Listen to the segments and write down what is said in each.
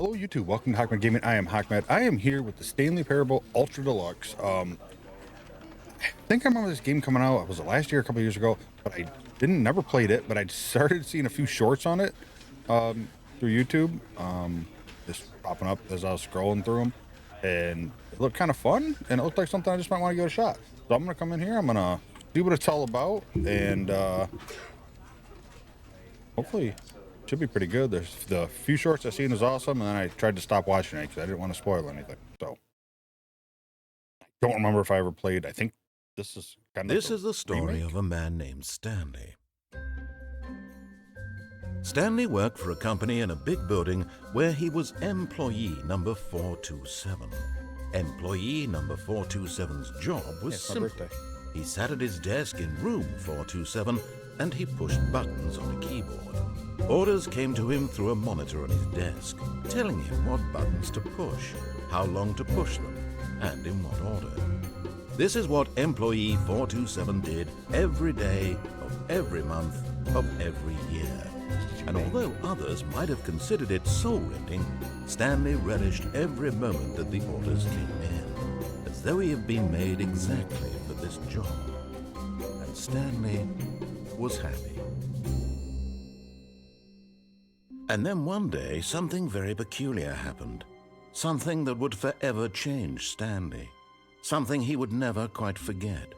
Hello YouTube, welcome to Hockmed Gaming. I am Hockmed. I am here with the Stanley Parable Ultra Deluxe. I think I remember this game coming out. It was last year, a couple years ago, but I never played it. But I started seeing a few shorts on it through YouTube, just popping up as I was scrolling through them, and it looked kind of fun, and it looked like something I just might want to give it a shot. So I'm gonna come in here. I'm gonna see what it's all about, and hopefully should be pretty good. There's the few shorts I've seen is awesome, and then I tried to stop watching it because I didn't want to spoil anything. So I don't remember if I ever played. I think this is kind of This is the story of a man named Stanley. Stanley worked for a company in a big building where he was employee number 427. Employee number 427's job was simple. He sat at his desk in room 427 and he pushed buttons on a keyboard. Orders came to him through a monitor on his desk, telling him what buttons to push, how long to push them, and in what order. This is what employee 427 did every day of every month of every year. And although others might have considered it soul-rending, Stanley relished every moment that the orders came in, as though he had been made exactly for this job. And Stanley was happy. And then one day, something very peculiar happened. Something that would forever change Stanley. Something he would never quite forget.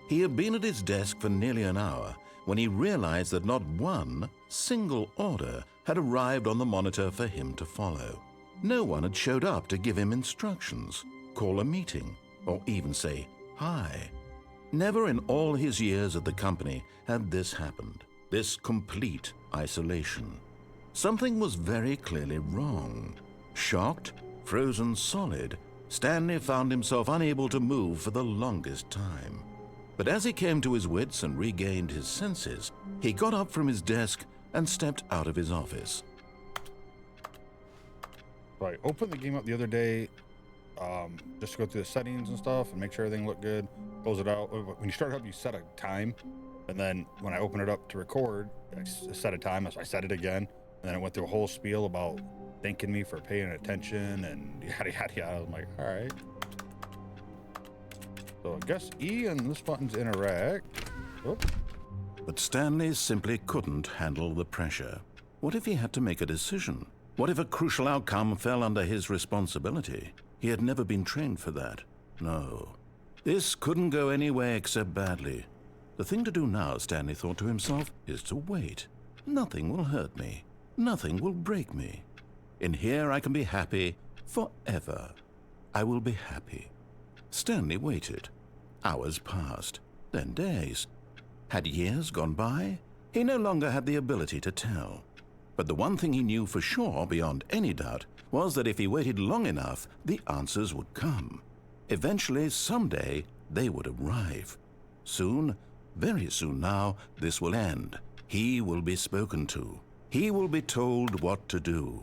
He had been at his desk for nearly an hour when he realized that not one single order had arrived on the monitor for him to follow. No one had showed up to give him instructions, call a meeting, or even say hi. Never in all his years at the company had this happened, this complete isolation. Something was very clearly wrong. Shocked, frozen solid, Stanley found himself unable to move for the longest time. But as he came to his wits and regained his senses, he got up from his desk and stepped out of his office. So I opened the game up the other day, just to go through the settings and stuff and make sure everything looked good. Close it out. When you start up, you set a time, and then when I open it up to record, I set a time, so I set it again, and then it went through a whole spiel about thanking me for paying attention and yada yada yada. I'm like, all right. So I guess E and this button's interact. Oh. But Stanley simply couldn't handle the pressure. What if he had to make a decision? What if a crucial outcome fell under his responsibility? He had never been trained for that. No. This couldn't go any way except badly. The thing to do now, Stanley thought to himself, is to wait. Nothing will hurt me. Nothing will break me. In here I can be happy forever. I will be happy. Stanley waited. Hours passed, then days. Had years gone by? He no longer had the ability to tell. But the one thing he knew for sure, beyond any doubt, was that if he waited long enough, the answers would come. Eventually, someday, they would arrive. Soon, very soon now, this will end. He will be spoken to. He will be told what to do.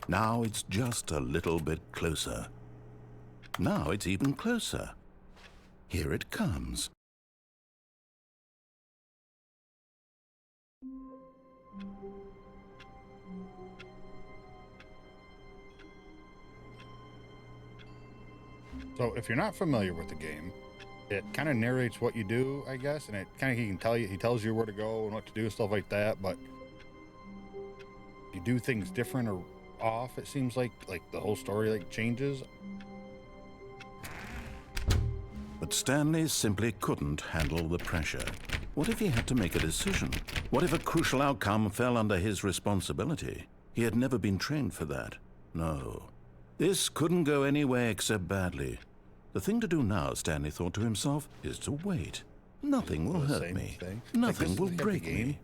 Now it's just a little bit closer. Now it's even closer. Here it comes. So if you're not familiar with the game, it kind of narrates what you do, I guess, and it kind of he tells you where to go and what to do and stuff like that. But you do things different or off. It seems like the whole story changes. But Stanley simply couldn't handle the pressure. What if he had to make a decision? What if a crucial outcome fell under his responsibility? He had never been trained for that. No. This couldn't go any way except badly. The thing to do now, Stanley thought to himself, is to wait. Nothing will hurt me. Nothing will break me.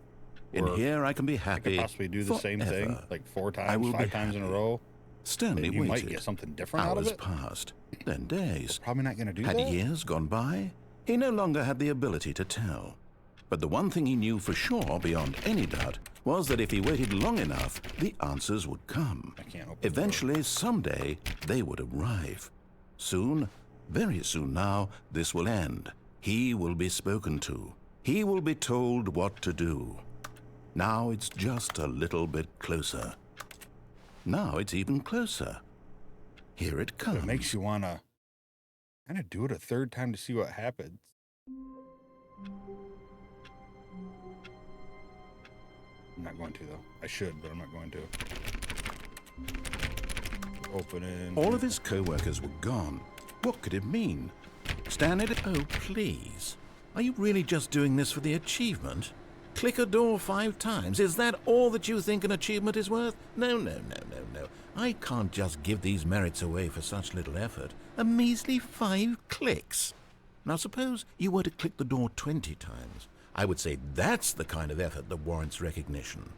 In here I can be happy. I could possibly do the same thing like 4 times, 5 times in a row. Stanley you waited. Might get something different out of it. Hours passed, then days. Probably not going to do that. Had that. years gone by? He no longer had the ability to tell. But the one thing he knew for sure, beyond any doubt, was that if he waited long enough, the answers would come. Eventually, someday, they would arrive. Soon, very soon now, this will end. He will be spoken to. He will be told what to do. Now it's just a little bit closer. Now it's even closer. Here it comes. It makes you want to kind of do it a third time to see what happens. I'm not going to, though. I should, but I'm not going to. Opening. All of his co-workers were gone. What could it mean? Stanley, oh, please. Are you really just doing this for the achievement? Click a door 5 times. Is that all that you think an achievement is worth? No, no, no, no, no. I can't just give these merits away for such little effort. A measly 5 clicks. Now suppose you were to click the door 20 times. I would say that's the kind of effort that warrants recognition.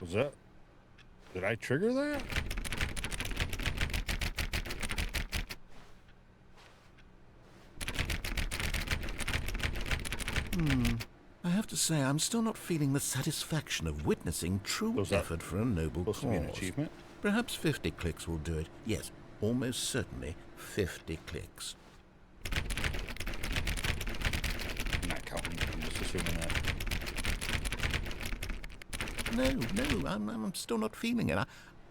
Was that... Did I trigger that? I have to say, I'm still not feeling the satisfaction of witnessing true effort for a noble cause. Supposed to be an achievement? Perhaps 50 clicks will do it. Yes, almost certainly 50 clicks. I'm not counting. I'm just assuming that. No, I'm still not feeling it.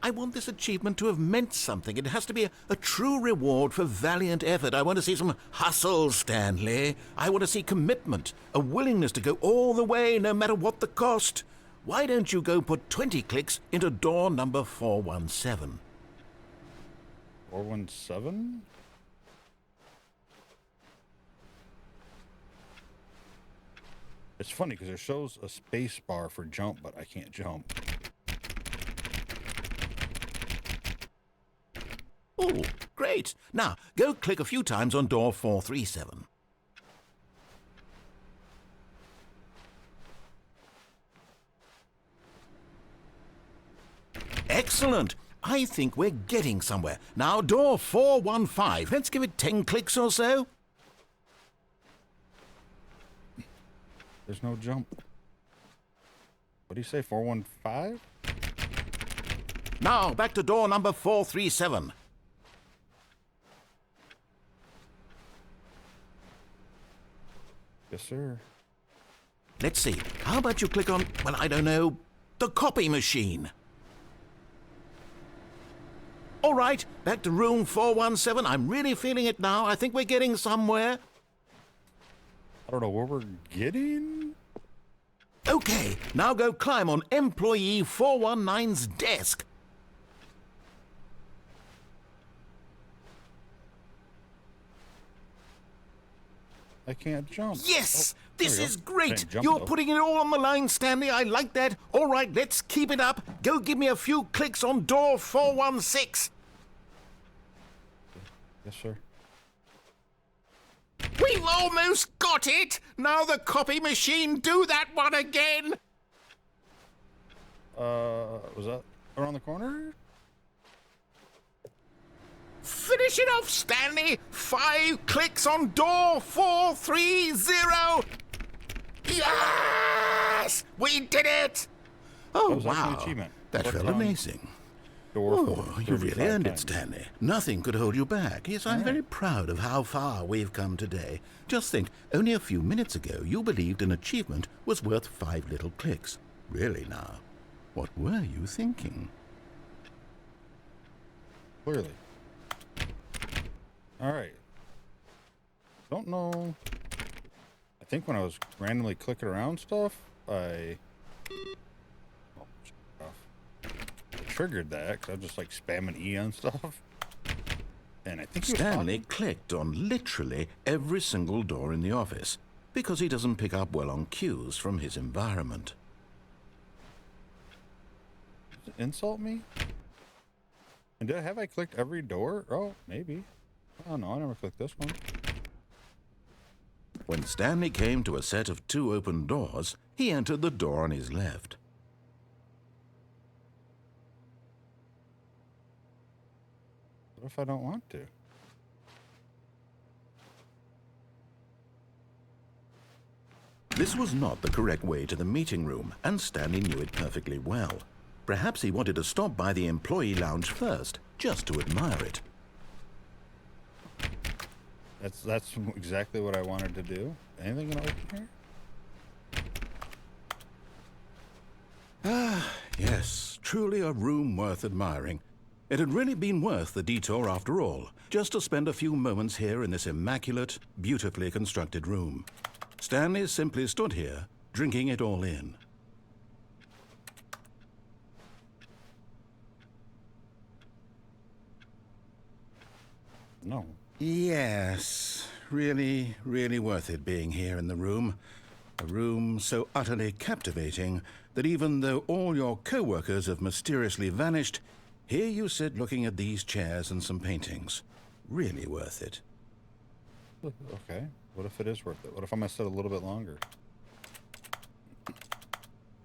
I want this achievement to have meant something. It has to be a true reward for valiant effort. I want to see some hustle, Stanley. I want to see commitment, a willingness to go all the way, no matter what the cost. Why don't you go put 20 clicks into door number 417? 417? It's funny because it shows a space bar for jump, but I can't jump. Oh, great. Now, go click a few times on door 437. Excellent. I think we're getting somewhere. Now, door 415. Let's give it 10 clicks or so. There's no jump. What do you say, 415? Now, back to door number 437. Yes, sir. Let's see. How about you click on, well, I don't know, the copy machine? All right, back to room 417. I'm really feeling it now. I think we're getting somewhere. I don't know where we're getting. Okay, now go climb on employee 419's desk. I can't jump. Yes! Oh, this there we is go. great! Can't jump, You're though. putting it all on the line, Stanley. I like that. All right, let's keep it up. Go give me a few clicks on door 416. Yes, sir. We've almost got it! Now the copy machine, do that one again! Was that around the corner? Finish it off, Stanley! 5 clicks on door 430! Yes! We did it! Oh, was actually an wow. achievement. That Click felt on amazing. Door Oh, you 35 really earned it, times. Stanley. Nothing could hold you back. Yes, I'm very proud of how far we've come today. Just think, only a few minutes ago, you believed an achievement was worth 5 little clicks. Really now, what were you thinking? Clearly. All right. Don't know. I think when I was randomly clicking around stuff, I triggered that because I was just like spamming E on stuff. And I think he was Stanley clicked on literally every single door in the office because he doesn't pick up well on cues from his environment. insult me? And have I clicked every door? Oh, maybe. Oh no, I never clicked this one. When Stanley came to a set of 2 open doors, he entered the door on his left. What if I don't want to? This was not the correct way to the meeting room, and Stanley knew it perfectly well. Perhaps he wanted to stop by the employee lounge first, just to admire it. That's exactly what I wanted to do. Anything gonna open here? Yes, truly a room worth admiring. It had really been worth the detour after all, just to spend a few moments here in this immaculate, beautifully constructed room. Stanley simply stood here, drinking it all in. No. Yes, really, really worth it being here in the room. A room so utterly captivating that even though all your co-workers have mysteriously vanished, here you sit looking at these chairs and some paintings. Really worth it. Okay. What if it is worth it? What if I'm gonna sit a little bit longer?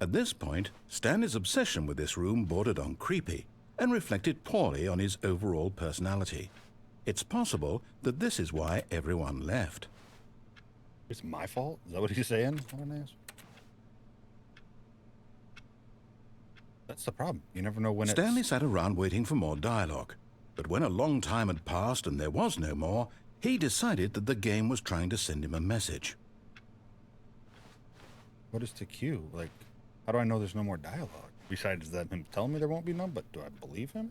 At this point, Stanley's obsession with this room bordered on creepy and reflected poorly on his overall personality. It's possible that this is why everyone left. It's my fault? Is that what he's saying? That's the problem. You never know when Stanley sat around waiting for more dialogue. But when a long time had passed and there was no more, he decided that the game was trying to send him a message. What is the cue? Like, how do I know there's no more dialogue? Besides that him telling me there won't be none, but do I believe him?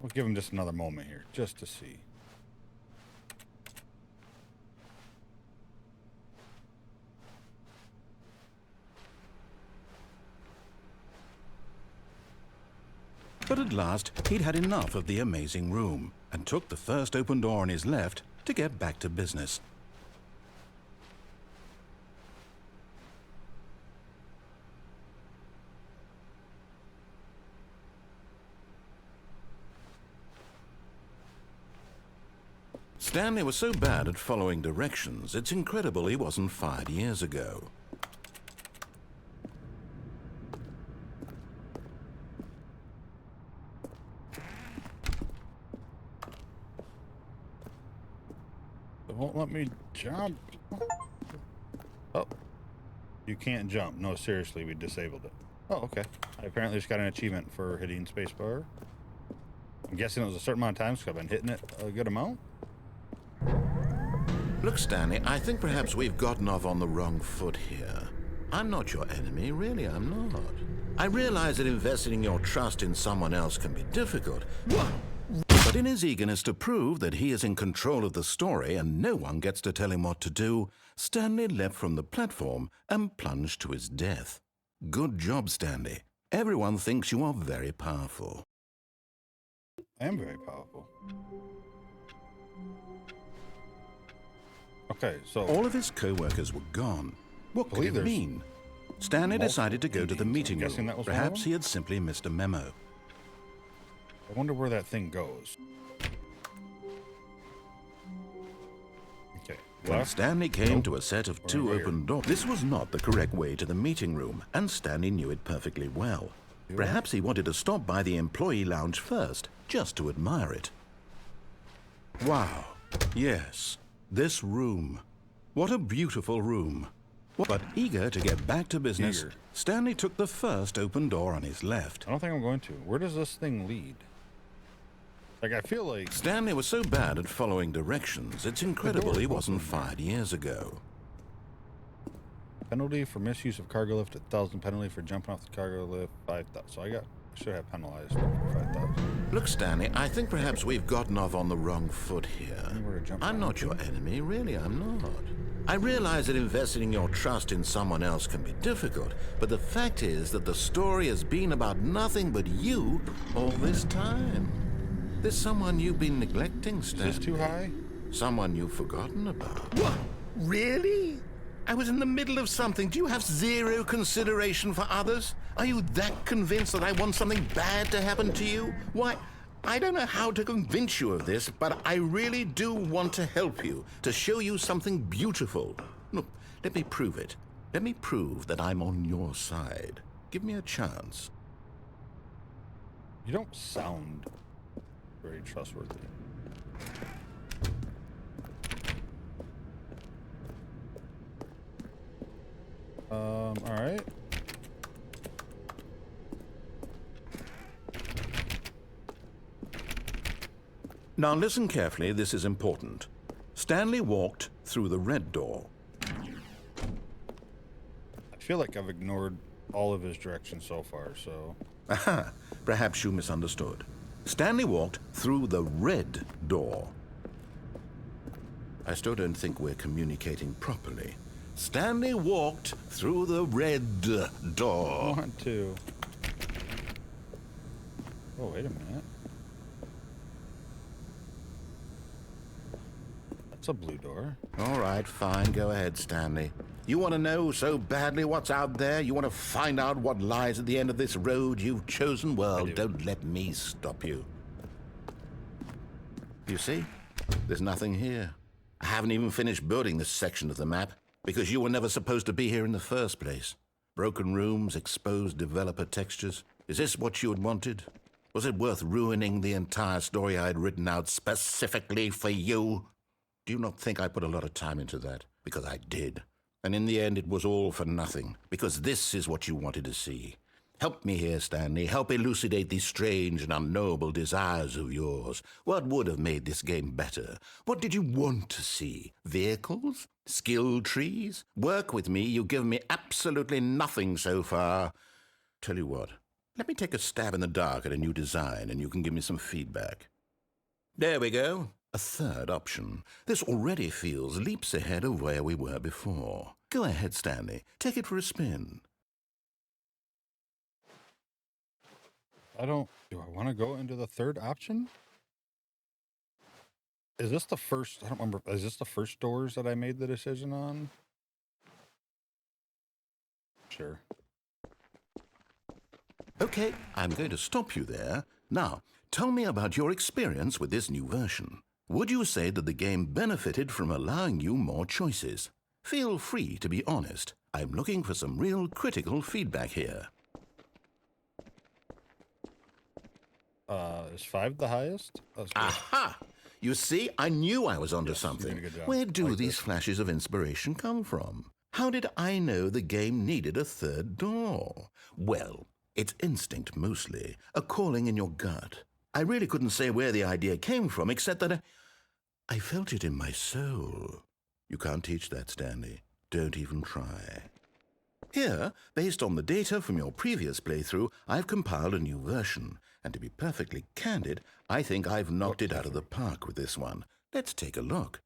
We'll give him just another moment here, just to see. But at last, he'd had enough of the amazing room and took the first open door on his left to get back to business. Stanley was so bad at following directions, it's incredible he wasn't fired years ago. It won't let me jump. Oh. You can't jump. No, seriously, we disabled it. Oh, okay. I apparently just got an achievement for hitting spacebar. I'm guessing it was a certain amount of times because I've been hitting it a good amount. Look, Stanley, I think perhaps we've gotten off on the wrong foot here. I'm not your enemy, really, I'm not. I realize that investing your trust in someone else can be difficult. But in his eagerness to prove that he is in control of the story and no one gets to tell him what to do, Stanley leapt from the platform and plunged to his death. Good job, Stanley. Everyone thinks you are very powerful. I am very powerful. Okay, so all of his co-workers were gone. What could it mean? Stanley decided to go to the meeting room. Perhaps he had simply missed a memo. I wonder where that thing goes. Okay. When Stanley came to a set of two open doors, this was not the correct way to the meeting room, and Stanley knew it perfectly well. Perhaps he wanted to stop by the employee lounge first, just to admire it. Wow. Yes. This room. What a beautiful room. But eager to get back to business, Stanley took the first open door on his left. I don't think I'm going to. Where does this thing lead? Like, I feel like Stanley was so bad at following directions, it's incredible he wasn't fired years ago. Penalty for misuse of cargo lift, 1,000. Penalty for jumping off the cargo lift, 5,000. So I should have penalized for 5,000. Look, Stanley, I think perhaps we've gotten off on the wrong foot here. I'm not your enemy, really, I'm not. I realize that investing your trust in someone else can be difficult, but the fact is that the story has been about nothing but you all this time. There's someone you've been neglecting, Stanley. Is this too high? Someone you've forgotten about. What? Really? I was in the middle of something. Do you have zero consideration for others? Are you that convinced that I want something bad to happen to you? Why, I don't know how to convince you of this, but I really do want to help you, to show you something beautiful. Look, let me prove it. Let me prove that I'm on your side. Give me a chance. You don't sound very trustworthy. All right. Now listen carefully, this is important. Stanley walked through the red door. I feel like I've ignored all of his directions so far, so... Aha! Perhaps you misunderstood. Stanley walked through the red door. I still don't think we're communicating properly. Stanley walked through the red door. 1, 2. Oh, wait a minute. That's a blue door. All right, fine. Go ahead, Stanley. You want to know so badly what's out there? You want to find out what lies at the end of this road you've chosen? Well, don't let me stop you. You see? There's nothing here. I haven't even finished building this section of the map because you were never supposed to be here in the first place. Broken rooms, exposed developer textures. Is this what you had wanted? Was it worth ruining the entire story I had written out specifically for you? Do you not think I put a lot of time into that? Because I did. And in the end, it was all for nothing, because this is what you wanted to see. Help me here, Stanley. Help elucidate these strange and unknowable desires of yours. What would have made this game better? What did you want to see? Vehicles? Skill trees? Work with me. You've given me absolutely nothing so far. Tell you what, let me take a stab in the dark at a new design, and you can give me some feedback. There we go. A third option. This already feels leaps ahead of where we were before. Go ahead, Stanley. Take it for a spin. Do I want to go into the third option? Is this the first, I don't remember, is this the first doors that I made the decision on? Sure. Okay, I'm going to stop you there. Now, tell me about your experience with this new version. Would you say that the game benefited from allowing you more choices? Feel free to be honest. I'm looking for some real critical feedback here. Is 5 the highest? That's good. Aha! You see, I knew I was onto something. you did a good job. Where do Like these this. flashes of inspiration come from? How did I know the game needed a third door? Well, it's instinct mostly, a calling in your gut. I really couldn't say where the idea came from, except that I felt it in my soul. You can't teach that, Stanley. Don't even try. Here, based on the data from your previous playthrough, I've compiled a new version. And to be perfectly candid, I think I've knocked it out of the park with this one. Let's take a look.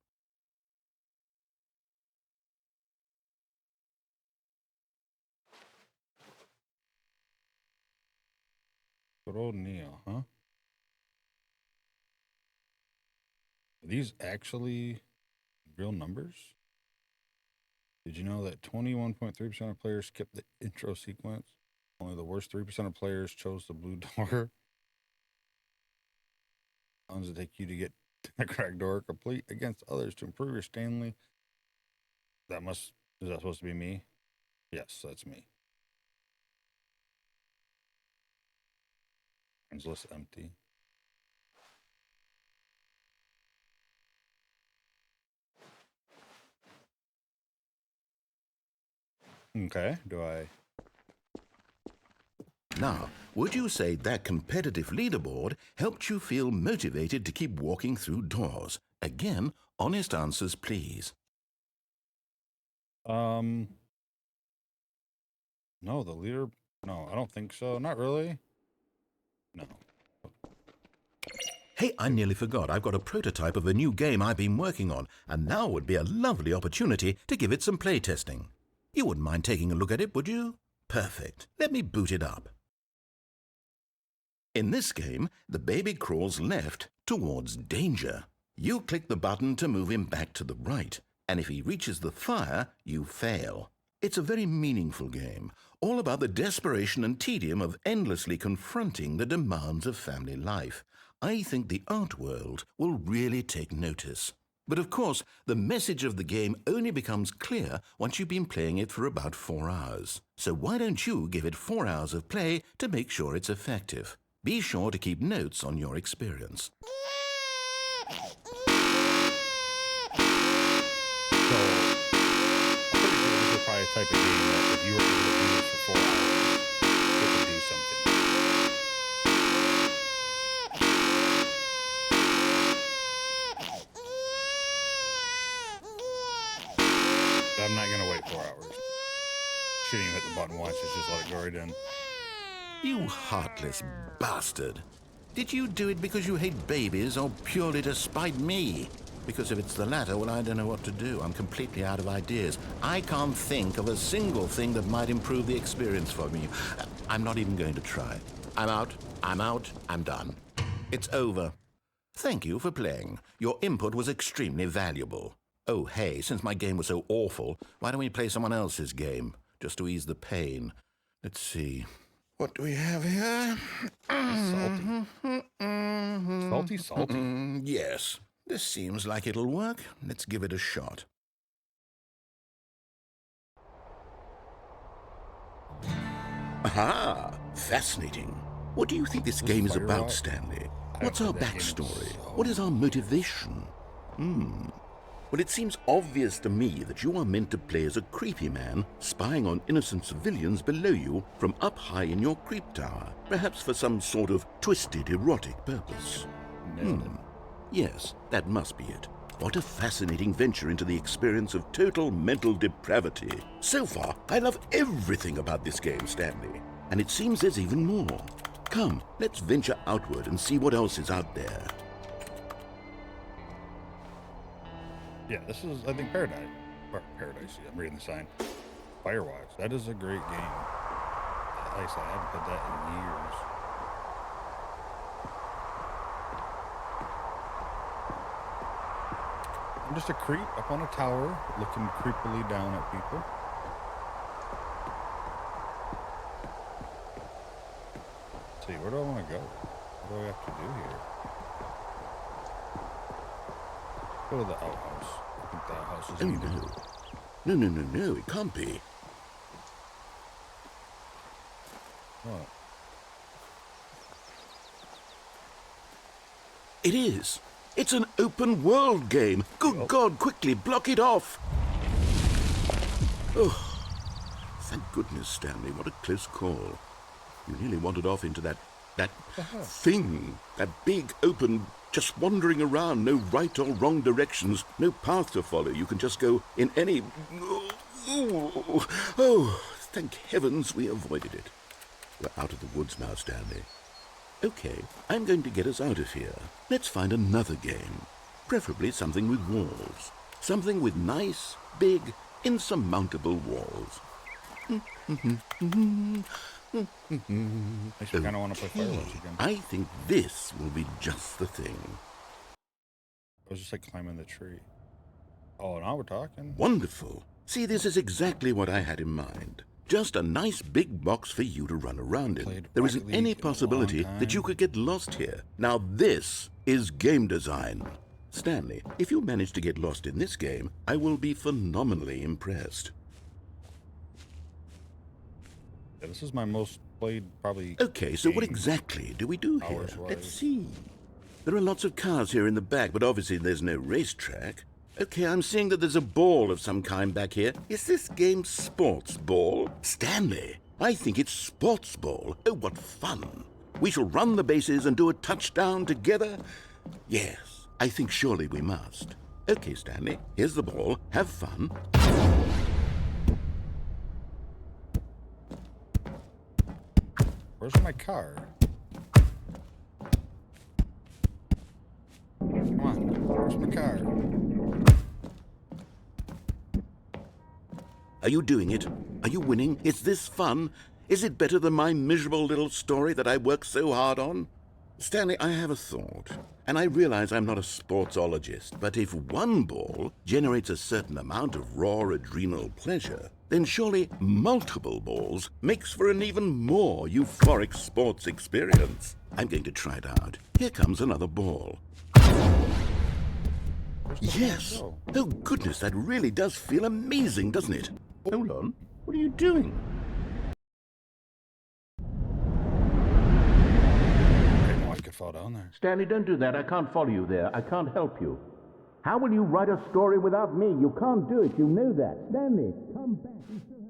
Good old Neo, huh? Are these actually real numbers? Did you know that 21.3% of players skipped the intro sequence? Only the worst 3% of players chose the blue door. How long does it take you to get the cracked door complete against others to improve your Stanley? Is that supposed to be me? Yes, that's me. Friends list empty. Okay, do I? Now, would you say that competitive leaderboard helped you feel motivated to keep walking through doors? Again, honest answers, please. No, the leader. No, I don't think so. Not really. No. Hey, I nearly forgot. I've got a prototype of a new game I've been working on, and now would be a lovely opportunity to give it some playtesting. You wouldn't mind taking a look at it, would you? Perfect. Let me boot it up. In this game, the baby crawls left towards danger. You click the button to move him back to the right, and if he reaches the fire, you fail. It's a very meaningful game, all about the desperation and tedium of endlessly confronting the demands of family life. I think the art world will really take notice. But of course, the message of the game only becomes clear once you've been playing it for about 4 hours. So why don't you give it 4 hours of play to make sure it's effective? Be sure to keep notes on your experience. So, I'm pretty sure this is probably a type of game that if you were able to do this for 4 hours, it could do something. shouldn't even hit the button once. It's just let it go right in. You heartless bastard. Did you do it because you hate babies or purely to spite me? Because if it's the latter, well, I don't know what to do. I'm completely out of ideas. I can't think of a single thing that might improve the experience for me. I'm not even going to try. I'm out, I'm done. It's over. Thank you for playing. Your input was extremely valuable. Oh, hey, since my game was so awful, why don't we play someone else's game, just to ease the pain? Let's see. What do we have here? Salty. Yes. This seems like it'll work. Let's give it a shot. Aha! Fascinating. What do you think this game is about, Stanley? What's our backstory? What is our motivation? Well, it seems obvious to me that you are meant to play as a creepy man spying on innocent civilians below you from up high in your creep tower, perhaps for some sort of twisted erotic purpose. Yes, that must be it. What a fascinating venture into the experience of total mental depravity. So far, I love everything about this game, Stanley. And it seems there's even more. Come, let's venture outward and see what else is out there. Yeah, this is, I think, Paradise. Paradise, yeah, I'm reading the sign. Firewatch. That is a great game. Like I said, I haven't played that in years. I'm just a creep up on a tower, looking creepily down at people. Let's see, where do I want to go? What do I have to do here? Go to the outhouse. I think the outhouse is needed. No, it can't be. What? It is. It's an open world game. Good God, quickly, block it off. Oh, thank goodness, Stanley. What a close call. You nearly wandered off into that thing. That big, open, just wandering around. No right or wrong directions. No path to follow. You can just go in any... Oh, thank heavens we avoided it. We're out of the woods now, Stanley. Okay, I'm going to get us out of here. Let's find another game. Preferably something with walls. Something with nice, big, insurmountable walls. Makes me kind of want to play Firewatch again. I think this will be just the thing. I was just like climbing the tree. Oh, now we're talking. Wonderful. See, this is exactly what I had in mind. Just a nice big box for you to run around in. There isn't any possibility that you could get lost here. Now this is game design. Stanley, if you manage to get lost in this game, I will be phenomenally impressed. Yeah, this is my most played, probably. Okay, so what exactly do we do here? Let's see. There are lots of cars here in the back, but obviously there's no racetrack. Okay, I'm seeing that there's a ball of some kind back here. Is this game sports ball? Stanley, I think it's sports ball. Oh, what fun. We shall run the bases and do a touchdown together. Yes, I think surely we must. Okay, Stanley, here's the ball. Have fun. Where's my car? Come on, where's my car? Are you doing it? Are you winning? Is this fun? Is it better than my miserable little story that I worked so hard on? Stanley, I have a thought, and I realize I'm not a sportsologist, but if one ball generates a certain amount of raw adrenal pleasure, then surely multiple balls makes for an even more euphoric sports experience. I'm going to try it out. Here comes another ball. Yes! Oh goodness, that really does feel amazing, doesn't it? Hold on, what are you doing? I could fall down there. Stanley, don't do that. I can't follow you there. I can't help you. How will you write a story without me? You can't do it. You know that. Stanley, come back. You still have...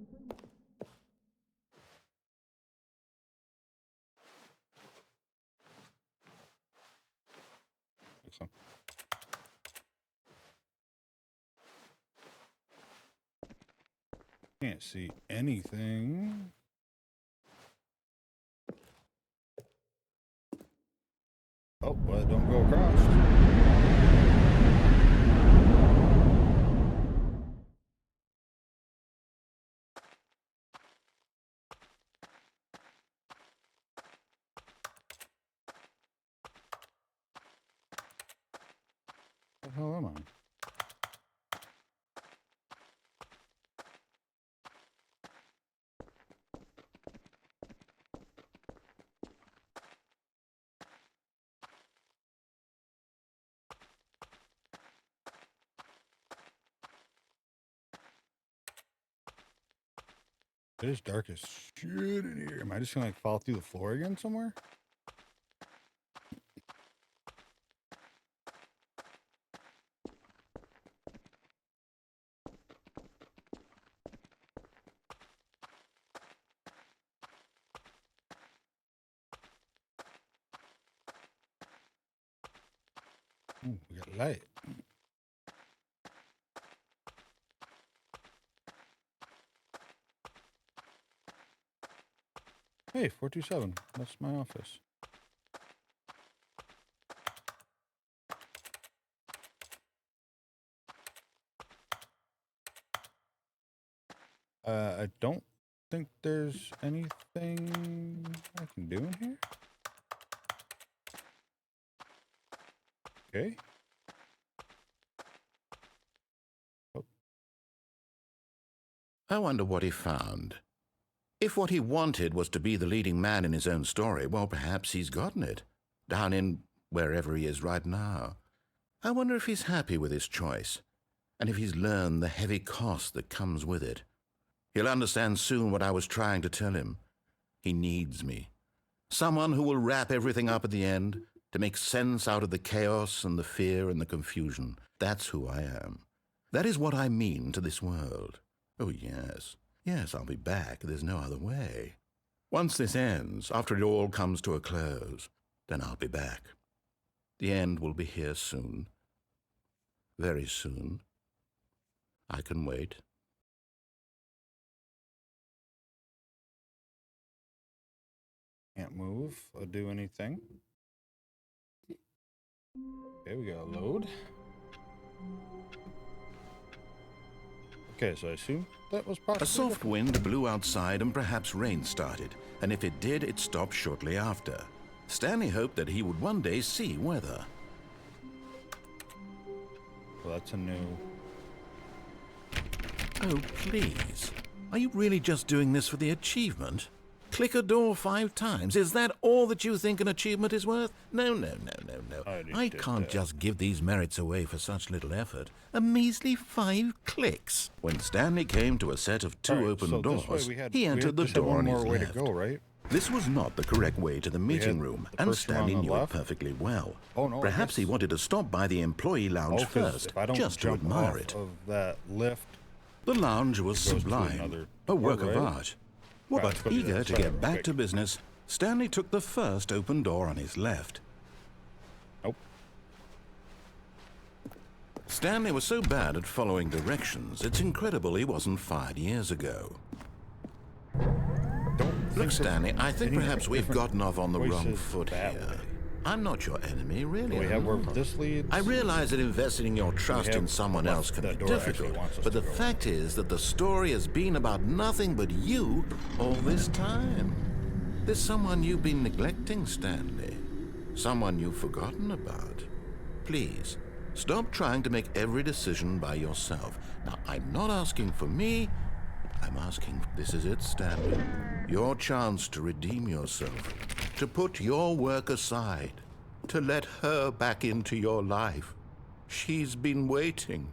Excellent. Can't see anything. Oh, well, don't go across. What the hell am I? It is dark as shit in here. Am I just gonna like fall through the floor again somewhere? Ooh, we got light. Hey, 427. That's my office. I don't think there's anything I can do in here. Okay. Oh. I wonder what he found. If what he wanted was to be the leading man in his own story, well, perhaps he's gotten it, down in wherever he is right now. I wonder if he's happy with his choice, and if he's learned the heavy cost that comes with it. He'll understand soon what I was trying to tell him. He needs me. Someone who will wrap everything up at the end, to make sense out of the chaos and the fear and the confusion. That's who I am. That is what I mean to this world. Oh, yes. Yes, I'll be back. There's no other way. Once this ends, after it all comes to a close, then I'll be back. The end will be here soon. Very soon. I can wait. Can't move or do anything. Okay, we got a load. Okay, so I assume that was possible. A soft wind blew outside and perhaps rain started, and if it did, it stopped shortly after. Stanley hoped that he would one day see weather. Well, that's a new... Oh, please. Are you really just doing this for the achievement? Click a door 5 times. Is that all that you think an achievement is worth? No, no, no, no, no. I can't just give these merits away for such little effort. A measly 5 clicks. When Stanley came to a set of 2 open doors, he entered the door on his left. To go, right? This was not the correct way to the meeting room, and Stanley knew it perfectly well. Oh, no, perhaps he wanted to stop by the employee lounge first, just to admire it. Of that lift, the lounge was sublime, a work of art. But eager to get back to business, Stanley took the first open door on his left. Nope. Stanley was so bad at following directions, it's incredible he wasn't fired years ago. Look, Stanley, I think perhaps we've gotten off on the wrong foot here. I'm not your enemy, really. We have where this leads. I realize that investing your trust in someone else can be difficult, but the fact is that the story has been about nothing but you all this time. There's someone you've been neglecting, Stanley. Someone you've forgotten about. Please, stop trying to make every decision by yourself. Now, I'm not asking for me. I'm asking, this is it, Stanley. Your chance to redeem yourself. To put your work aside, to let her back into your life. She's been waiting.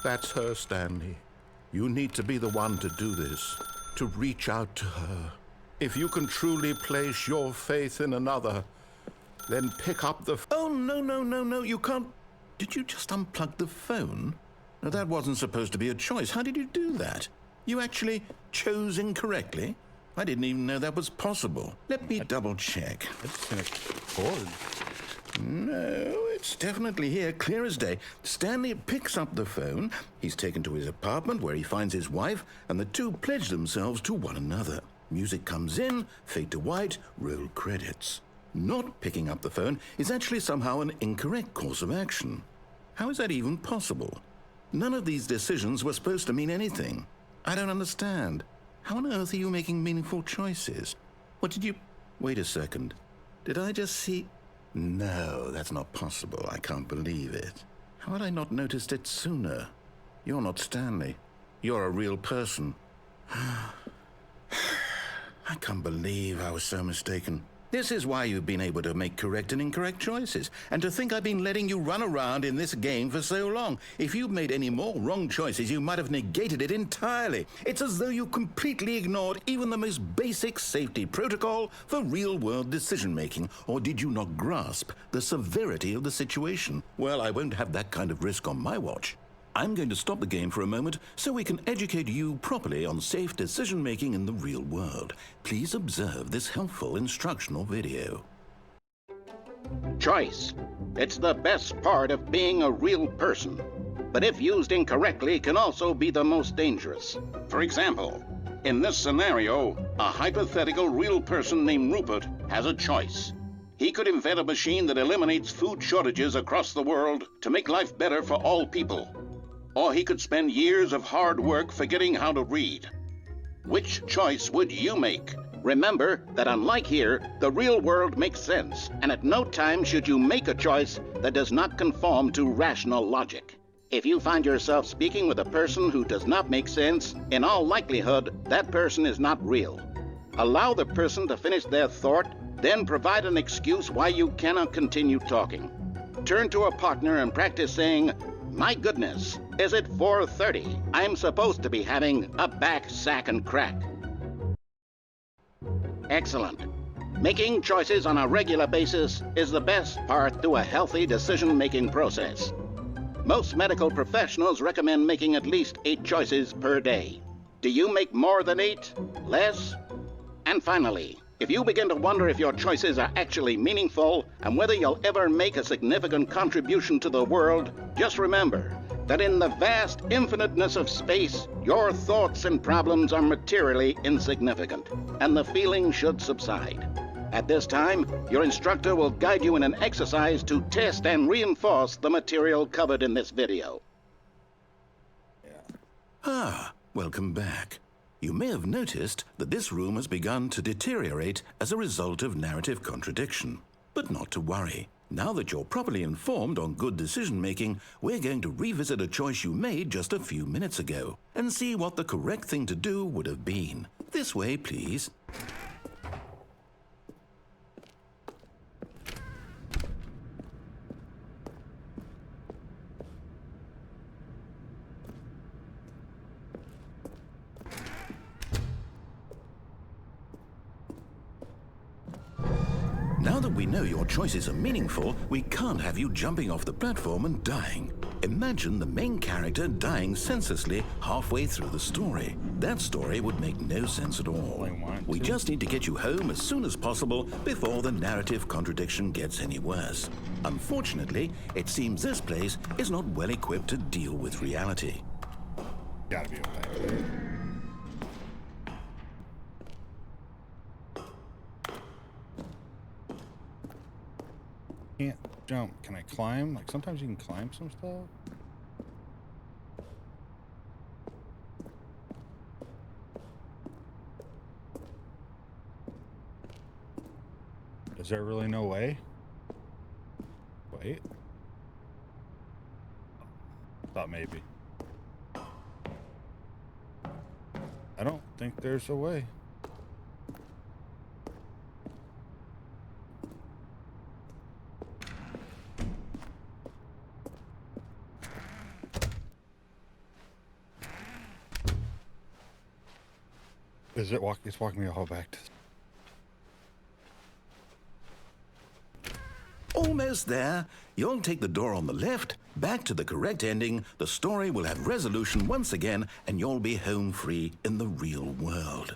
That's her, Stanley. You need to be the one to do this. To reach out to her. If you can truly place your faith in another, then pick up the... Oh, no, no, no, no, you can't... Did you just unplug the phone? Now, that wasn't supposed to be a choice. How did you do that? You actually chose incorrectly? I didn't even know that was possible. Let me double check. It's in a cord. No, it's definitely here, clear as day. Stanley picks up the phone. He's taken to his apartment where he finds his wife, and the two pledge themselves to one another. Music comes in, fade to white, roll credits. Not picking up the phone is actually somehow an incorrect course of action. How is that even possible? None of these decisions were supposed to mean anything. I don't understand. How on earth are you making meaningful choices? What did you... Wait a second. Did I just see... No, that's not possible. I can't believe it. How had I not noticed it sooner? You're not Stanley. You're a real person. I can't believe I was so mistaken. This is why you've been able to make correct and incorrect choices. And to think I've been letting you run around in this game for so long. If you'd made any more wrong choices, you might have negated it entirely. It's as though you completely ignored even the most basic safety protocol for real-world decision-making. Or did you not grasp the severity of the situation? Well, I won't have that kind of risk on my watch. I'm going to stop the game for a moment so we can educate you properly on safe decision-making in the real world. Please observe this helpful instructional video. Choice. It's the best part of being a real person, but if used incorrectly can also be the most dangerous. For example, in this scenario, a hypothetical real person named Rupert has a choice. He could invent a machine that eliminates food shortages across the world to make life better for all people. Or he could spend years of hard work forgetting how to read. Which choice would you make? Remember that unlike here, the real world makes sense, and at no time should you make a choice that does not conform to rational logic. If you find yourself speaking with a person who does not make sense, in all likelihood, that person is not real. Allow the person to finish their thought, then provide an excuse why you cannot continue talking. Turn to a partner and practice saying, "My goodness, is it 4:30? I'm supposed to be having a back, sack, and crack." Excellent. Making choices on a regular basis is the best part to a healthy decision-making process. Most medical professionals recommend making at least 8 choices per day. Do you make more than 8? Less? And finally, if you begin to wonder if your choices are actually meaningful and whether you'll ever make a significant contribution to the world, just remember that in the vast infiniteness of space, your thoughts and problems are materially insignificant, and the feeling should subside. At this time, your instructor will guide you in an exercise to test and reinforce the material covered in this video. Welcome back. You may have noticed that this room has begun to deteriorate as a result of narrative contradiction. But not to worry. Now that you're properly informed on good decision-making, we're going to revisit a choice you made just a few minutes ago and see what the correct thing to do would have been. This way, please. Now that we know your choices are meaningful, we can't have you jumping off the platform and dying. Imagine the main character dying senselessly halfway through the story. That story would make no sense at all. We just need to get you home as soon as possible before the narrative contradiction gets any worse. Unfortunately, it seems this place is not well equipped to deal with reality. Gotta be okay. Can't jump. Can I climb? Like sometimes you can climb some stuff. Is there really no way? Wait. Thought maybe. I don't think there's a way. Is it walk? It's walking me all back to. All almost there. You'll take the door on the left, back to the correct ending, the story will have resolution once again, and you'll be home free in the real world.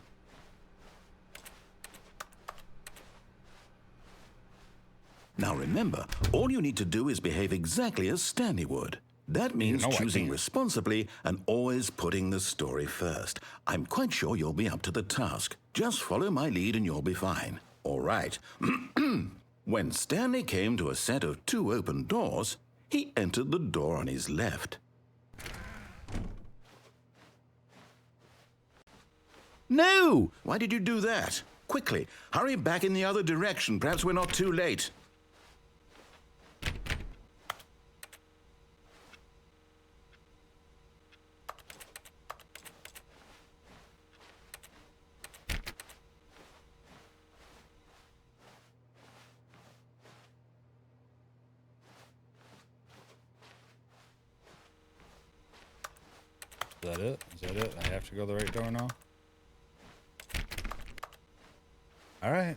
Now remember, all you need to do is behave exactly as Stanley would. That means choosing responsibly and always putting the story first. I'm quite sure you'll be up to the task. Just follow my lead and you'll be fine. All right. When Stanley came to a set of 2 open doors, he entered the door on his left. No! Why did you do that? Quickly, hurry back in the other direction. Perhaps we're not too late. Is that it? Is that it? I have to go the right door now? All right.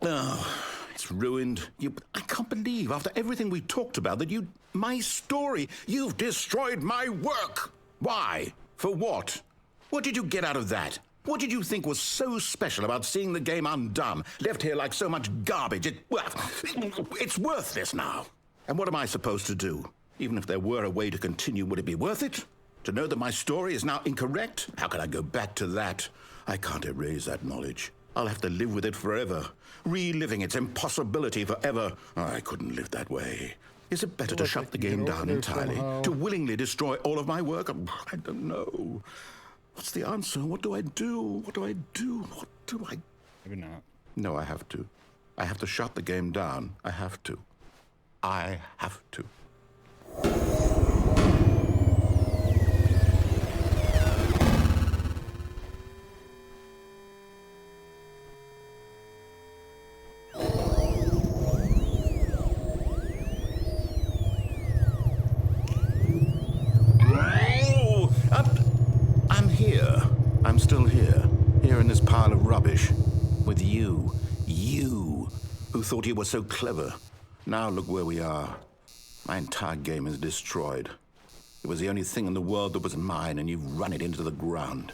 Oh, it's ruined. I can't believe, after everything we talked about, that my story, you've destroyed my work. Why? For what? What did you get out of that? What did you think was so special about seeing the game undone, left here like so much garbage? It's worthless now. And what am I supposed to do? Even if there were a way to continue, would it be worth it? To know that my story is now incorrect? How can I go back to that? I can't erase that knowledge. I'll have to live with it forever, reliving its impossibility forever. I couldn't live that way. Is it better to shut the game down entirely? To willingly destroy all of my work? I don't know. What's the answer? What do I do? What do I do? What do I... Maybe not. No, I have to. I have to shut the game down. I have to. I have to. I'm still here in this pile of rubbish, with you, who thought you were so clever. Now look where we are. My entire game is destroyed. It was the only thing in the world that was mine, and you've run it into the ground.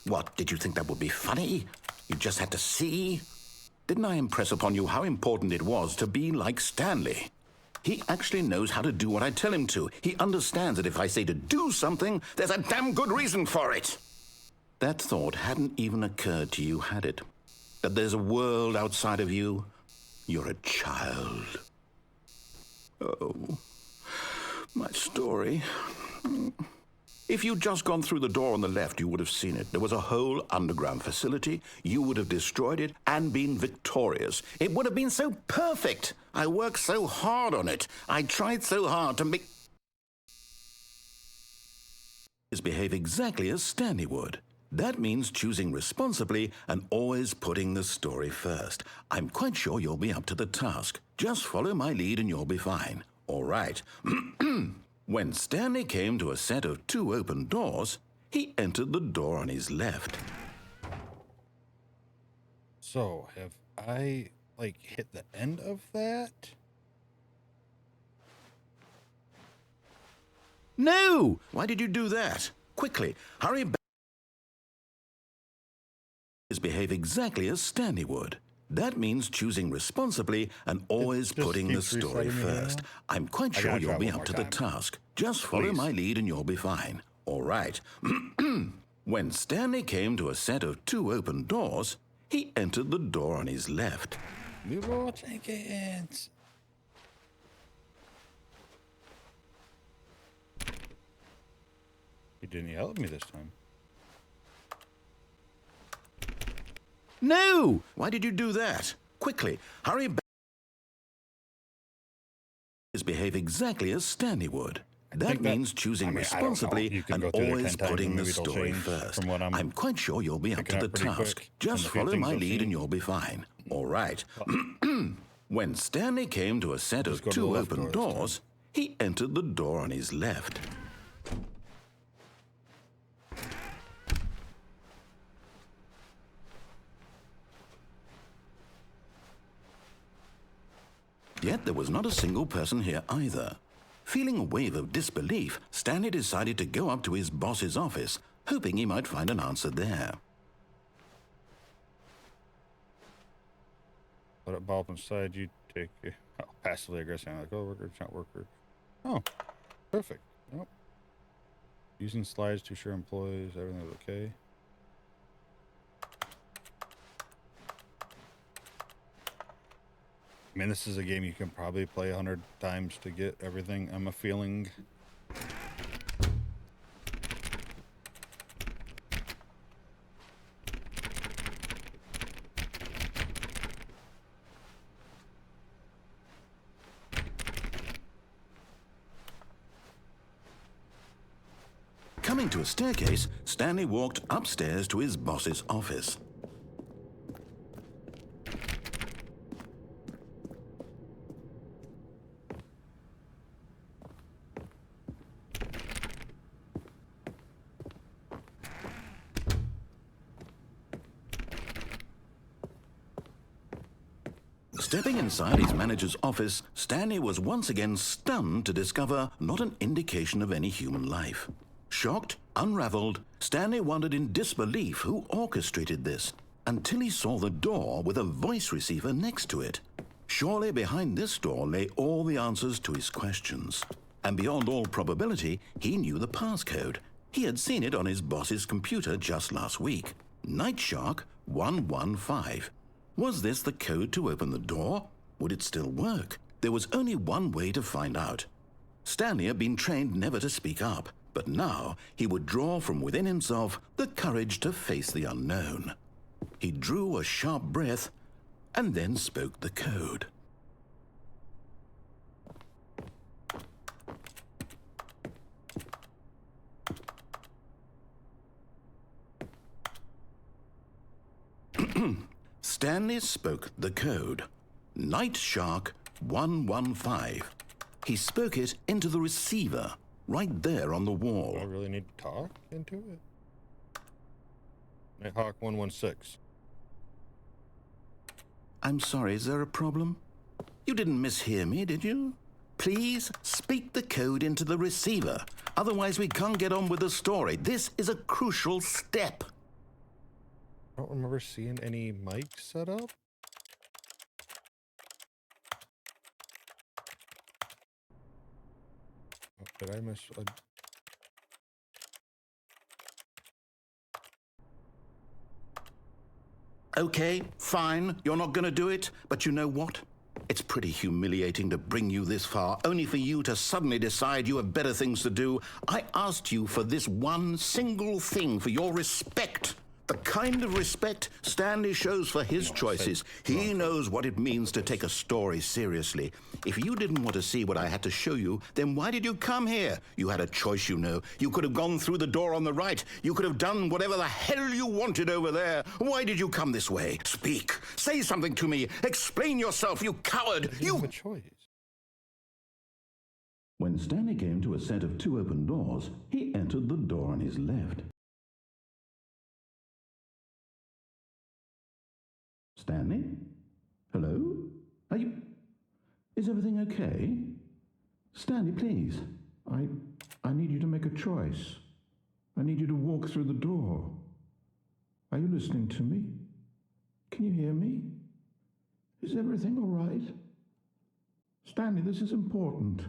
What, did you think that would be funny? You just had to see? Didn't I impress upon you how important it was to be like Stanley? He actually knows how to do what I tell him to. He understands that if I say to do something, there's a damn good reason for it. That thought hadn't even occurred to you, had it? That there's a world outside of you? You're a child. Oh, my story. If you'd just gone through the door on the left, you would have seen it. There was a whole underground facility. You would have destroyed it and been victorious. It would have been so perfect. I worked so hard on it. I tried so hard to make... behave exactly as Stanley would. That means choosing responsibly and always putting the story first. I'm quite sure you'll be up to the task. Just follow my lead and you'll be fine. All right. When Stanley came to a set of 2 open doors, he entered the door on his left. So, have I, hit the end of that? No! Why did you do that? Quickly, hurry back. Behave exactly as Stanley would. That means choosing responsibly and always putting the story first. I'm quite sure you'll be up to the task. Just follow my lead and you'll be fine. All right. When Stanley came to a set of 2 open doors, he entered the door on his left. Little chickens. He didn't yell at me this time. No! Why did you do that? Quickly, hurry back. behave exactly as Stanley would. That think that- means choosing I mean, I don't know. responsibly You can and go through there 10 always times putting and the maybe they'll story change first. from what I'm quite sure you'll be up to picking the up pretty task. quick Just from the few follow things my I've lead and seen. you'll be fine. All right. When Stanley came to a set of go to the two left open door this doors, he entered the door on his left. Yet there was not a single person here either. Feeling a wave of disbelief, Stanley decided to go up to his boss's office, hoping he might find an answer there. Put a bulb inside you, take it. Oh, passively aggressive. I'm like, oh, worker, not worker. Oh, perfect. Nope. Using slides to assure employees everything's okay. I mean, this is a game you can probably play 100 times to get everything, I'm a feeling. Coming to a staircase, Stanley walked upstairs to his boss's office. Stepping inside his manager's office, Stanley was once again stunned to discover not an indication of any human life. Shocked, unraveled, Stanley wondered in disbelief who orchestrated this, until he saw the door with a voice receiver next to it. Surely behind this door lay all the answers to his questions. And beyond all probability, he knew the passcode. He had seen it on his boss's computer just last week. Night Shark 115. Was this the code to open the door? Would it still work? There was only one way to find out. Stanley had been trained never to speak up, but now he would draw from within himself the courage to face the unknown. He drew a sharp breath and then spoke the code. Stanley spoke the code. Night Shark 115. He spoke it into the receiver, right there on the wall. Do I really need to talk into it? Nighthawk 116. I'm sorry, is there a problem? You didn't mishear me, did you? Please speak the code into the receiver. Otherwise, we can't get on with the story. This is a crucial step. I don't remember seeing any mics set up. Oh, did I miss? Okay, fine, you're not going to do it, but you know what? It's pretty humiliating to bring you this far, only for you to suddenly decide you have better things to do. I asked you for this one single thing, for your respect. The kind of respect Stanley shows for his choices. He knows what it means to take a story seriously. If you didn't want to see what I had to show you, then why did you come here? You had a choice, you know. You could have gone through the door on the right. You could have done whatever the hell you wanted over there. Why did you come this way? Speak. Say something to me. Explain yourself, you coward. You have a choice. When Stanley came to a set of two open doors, he entered the door on his left. Stanley? Hello? Are you... Is everything okay? Stanley, please. I need you to make a choice. I need you to walk through the door. Are you listening to me? Can you hear me? Is everything all right? Stanley, this is important.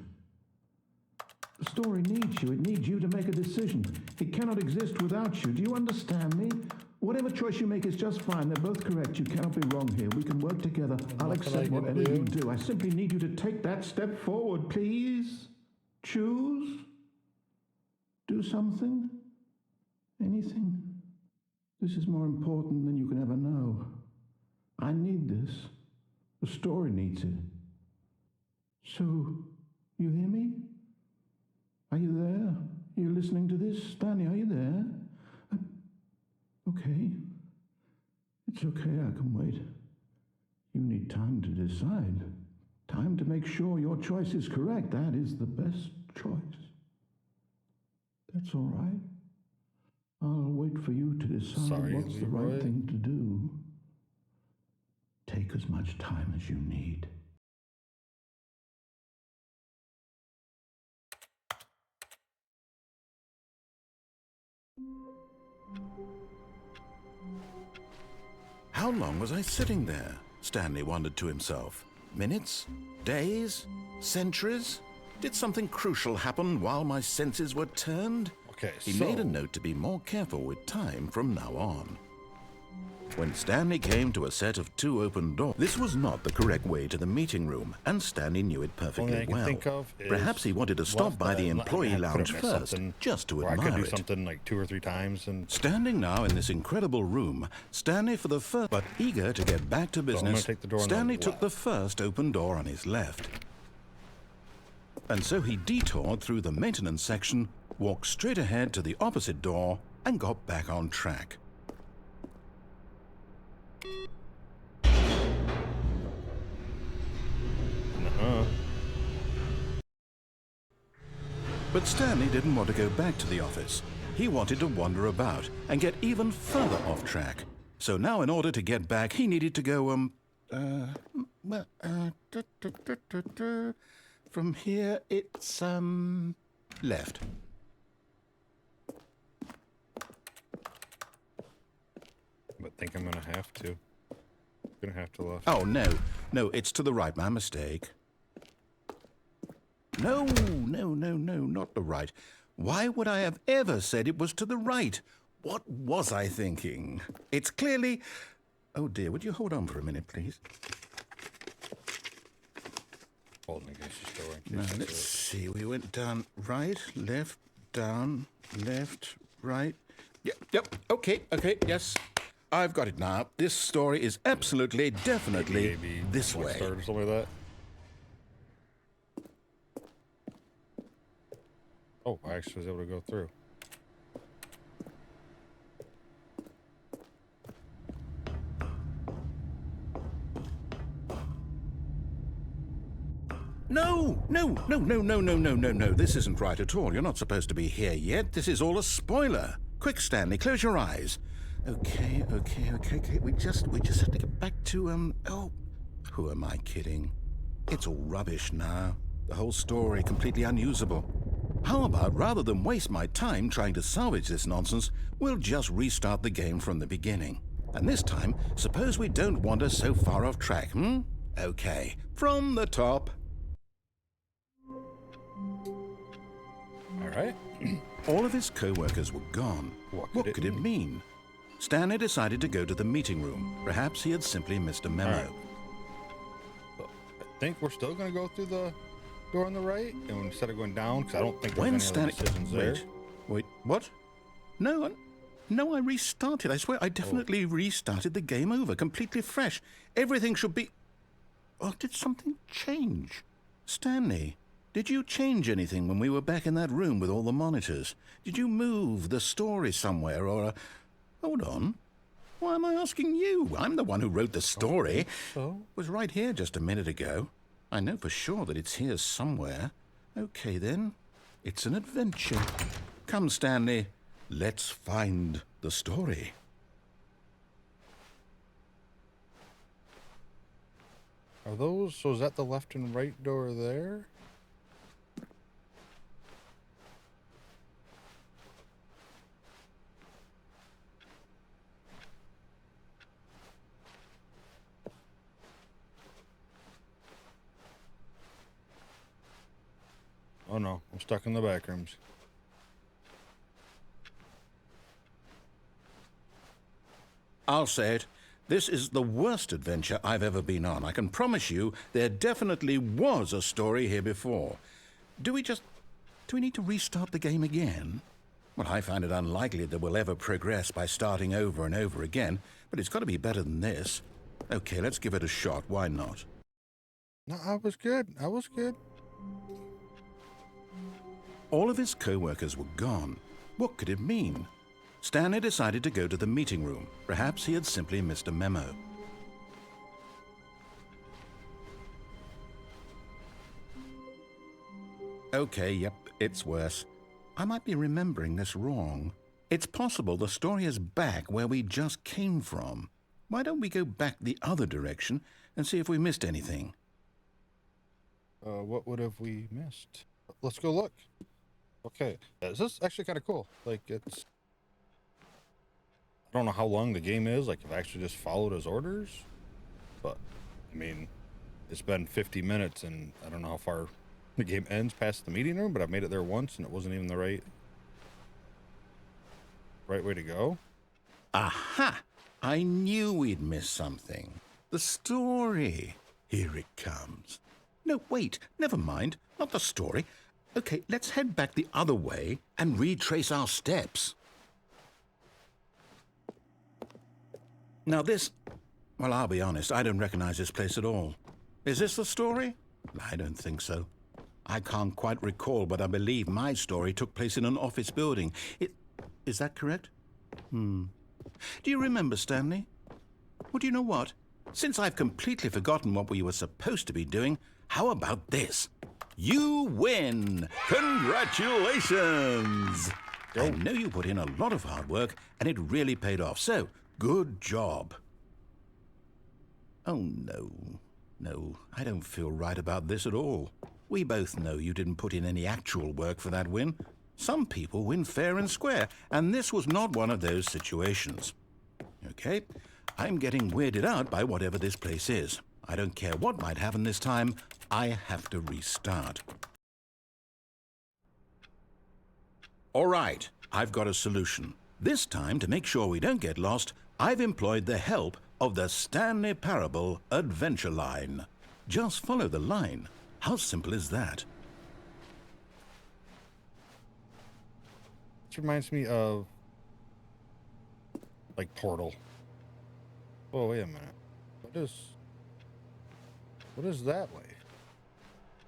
The story needs you. It needs you to make a decision. It cannot exist without you. Do you understand me? Whatever choice you make is just fine. They're both correct. You cannot be wrong here. We can work together. I'll accept whatever you do. I simply need you to take that step forward, please. Choose. Do something. Anything. This is more important than you can ever know. I need this. The story needs it. So, You hear me? Are you there? Are you listening to this? Stanley, are you there? Okay. It's okay, I can wait. You need time to decide. Time to make sure your choice is correct. That is the best choice. That's all right. I'll wait for you to decide what's the right thing to do. Take as much time as you need. How long was I sitting there? Stanley wondered to himself. Minutes? Days? Centuries? Did something crucial happen while my senses were turned? Okay, He made a note to be more careful with time from now on. When Stanley came to a set of 2 open doors, this was not the correct way to the meeting room, and Stanley knew it perfectly well. Perhaps he wanted to stop by the employee lounge first, just to admire it. I could do it. something like 2 or 3 times. And Standing now in this incredible room, Stanley for the first, but eager to get back to business, Stanley took the first open door on his left. And so he detoured through the maintenance section, walked straight ahead to the opposite door, and got back on track. But Stanley didn't want to go back to the office. He wanted to wander about and get even further off track. So now in order to get back, he needed to go, from here it's, left. But think I'm gonna have to. Gonna have to left. Oh, no, it's to the right, my mistake. No, not the right. Why would I have ever said it was to the right? What was I thinking? It's clearly... Oh dear, would you hold on for a minute, please? Holding against the door. Now, let's see, we went down right, left, down, left, right. Yep, okay, yes. I've got it now. This story is absolutely, definitely this way. Or something like that. Oh, I actually was able to go through. No. This isn't right at all. You're not supposed to be here yet. This is all a spoiler. Quick, Stanley, close your eyes. Okay. We just have to get back to, oh, who am I kidding? It's all rubbish now. The whole story completely unusable. How about, rather than waste my time trying to salvage this nonsense, we'll just restart the game from the beginning. And this time, suppose we don't wander so far off track, Okay, from the top. All right. All of his co-workers were gone. What could it mean? Stanley decided to go to the meeting room. Perhaps he had simply missed a memo. Right. So I think we're still going to go through the door on the right, and instead of going down, because I don't think there's any other decisions there. Wait, what? No, I restarted. I swear, I definitely restarted the game over, completely fresh. Everything should be... Oh, did something change? Stanley, did you change anything when we were back in that room with all the monitors? Did you move the story somewhere, or... Hold on. Why am I asking you? I'm the one who wrote the story. So? It was right here just a minute ago. I know for sure that it's here somewhere. Okay, then. It's an adventure. Come, Stanley. Let's find the story. Are those... So is that the left and right door there? Oh no, I'm stuck in the back rooms. I'll say it. This is the worst adventure I've ever been on. I can promise you there definitely was a story here before. Do we need to restart the game again? Well, I find it unlikely that we'll ever progress by starting over and over again, but it's got to be better than this. Okay, let's give it a shot. Why not? No, I was good. All of his co-workers were gone. What could it mean? Stanley decided to go to the meeting room. Perhaps he had simply missed a memo. Okay, yep, it's worse. I might be remembering this wrong. It's possible the story is back where we just came from. Why don't we go back the other direction and see if we missed anything? What would have we missed? Let's go look. Okay, this is actually kind of cool. Like, it's... I don't know how long the game is. Like, I've actually just followed his orders. But, I mean, it's been 50 minutes, and I don't know how far the game ends past the meeting room, but I've made it there once, and it wasn't even the right way to go. Aha! I knew we'd miss something. The story. Here it comes. No, wait, never mind. Not the story. Okay, let's head back the other way and retrace our steps. Now this... Well, I'll be honest, I don't recognize this place at all. Is this the story? I don't think so. I can't quite recall, but I believe my story took place in an office building. Is that correct? Do you remember, Stanley? Well, do you know what? Since I've completely forgotten what we were supposed to be doing, how about this? You win! Congratulations! I know you put in a lot of hard work, and it really paid off, so good job. Oh, no. No, I don't feel right about this at all. We both know you didn't put in any actual work for that win. Some people win fair and square, and this was not one of those situations. Okay, I'm getting weirded out by whatever this place is. I don't care what might happen this time. I have to restart. All right, I've got a solution. This time, to make sure we don't get lost, I've employed the help of the Stanley Parable Adventure Line. Just follow the line. How simple is that? This reminds me of, like, Portal. Oh, wait a minute. What is that way?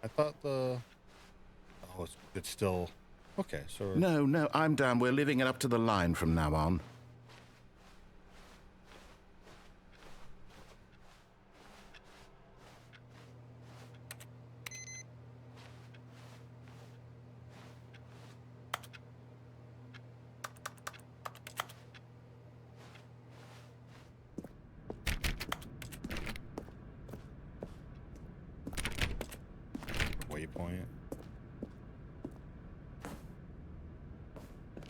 I thought the... Oh, it's still... Okay, so... No, I'm down. We're leaving it up to the line from now on. Waypoint.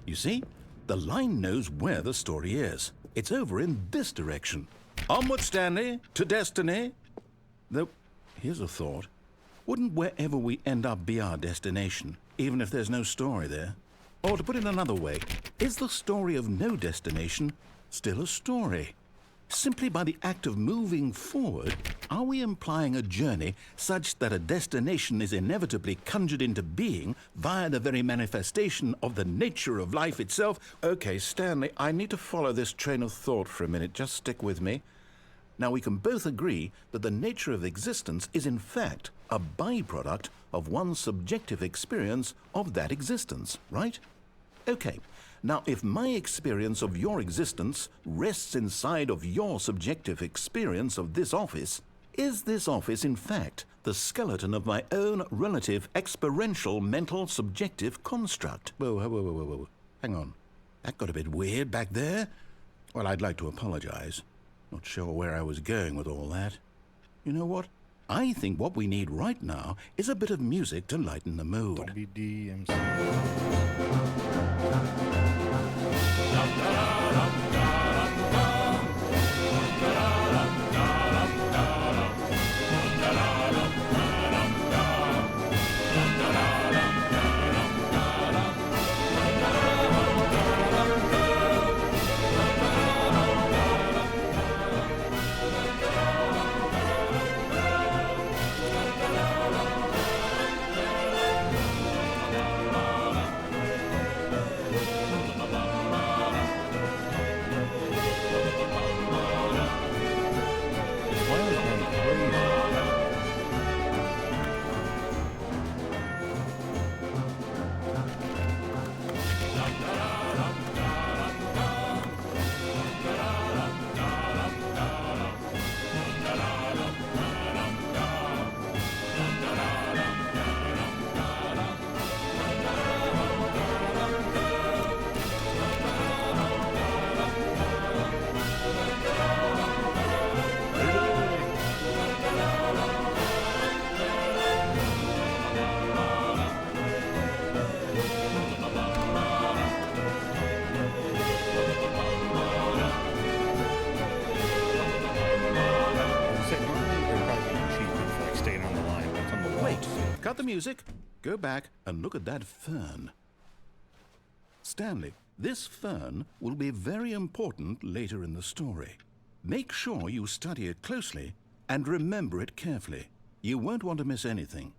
You see? The line knows where the story is. It's over in this direction. Onward, Stanley, to destiny. Though, here's a thought. Wouldn't wherever we end up be our destination, even if there's no story there? Or to put it another way, is the story of no destination still a story? Simply by the act of moving forward, are we implying a journey such that a destination is inevitably conjured into being via the very manifestation of the nature of life itself? Okay, Stanley, I need to follow this train of thought for a minute. Just stick with me. Now, we can both agree that the nature of existence is in fact a byproduct of one's subjective experience of that existence, right? Okay. Now, if my experience of your existence rests inside of your subjective experience of this office, is this office, in fact, the skeleton of my own relative experiential mental subjective construct? Whoa. Hang on. That got a bit weird back there. Well, I'd like to apologize. Not sure where I was going with all that. You know what? I think what we need right now is a bit of music to lighten the mood. Don't be DMC. Cut the music, go back and look at that fern. Stanley, this fern will be very important later in the story. Make sure you study it closely and remember it carefully. You won't want to miss anything.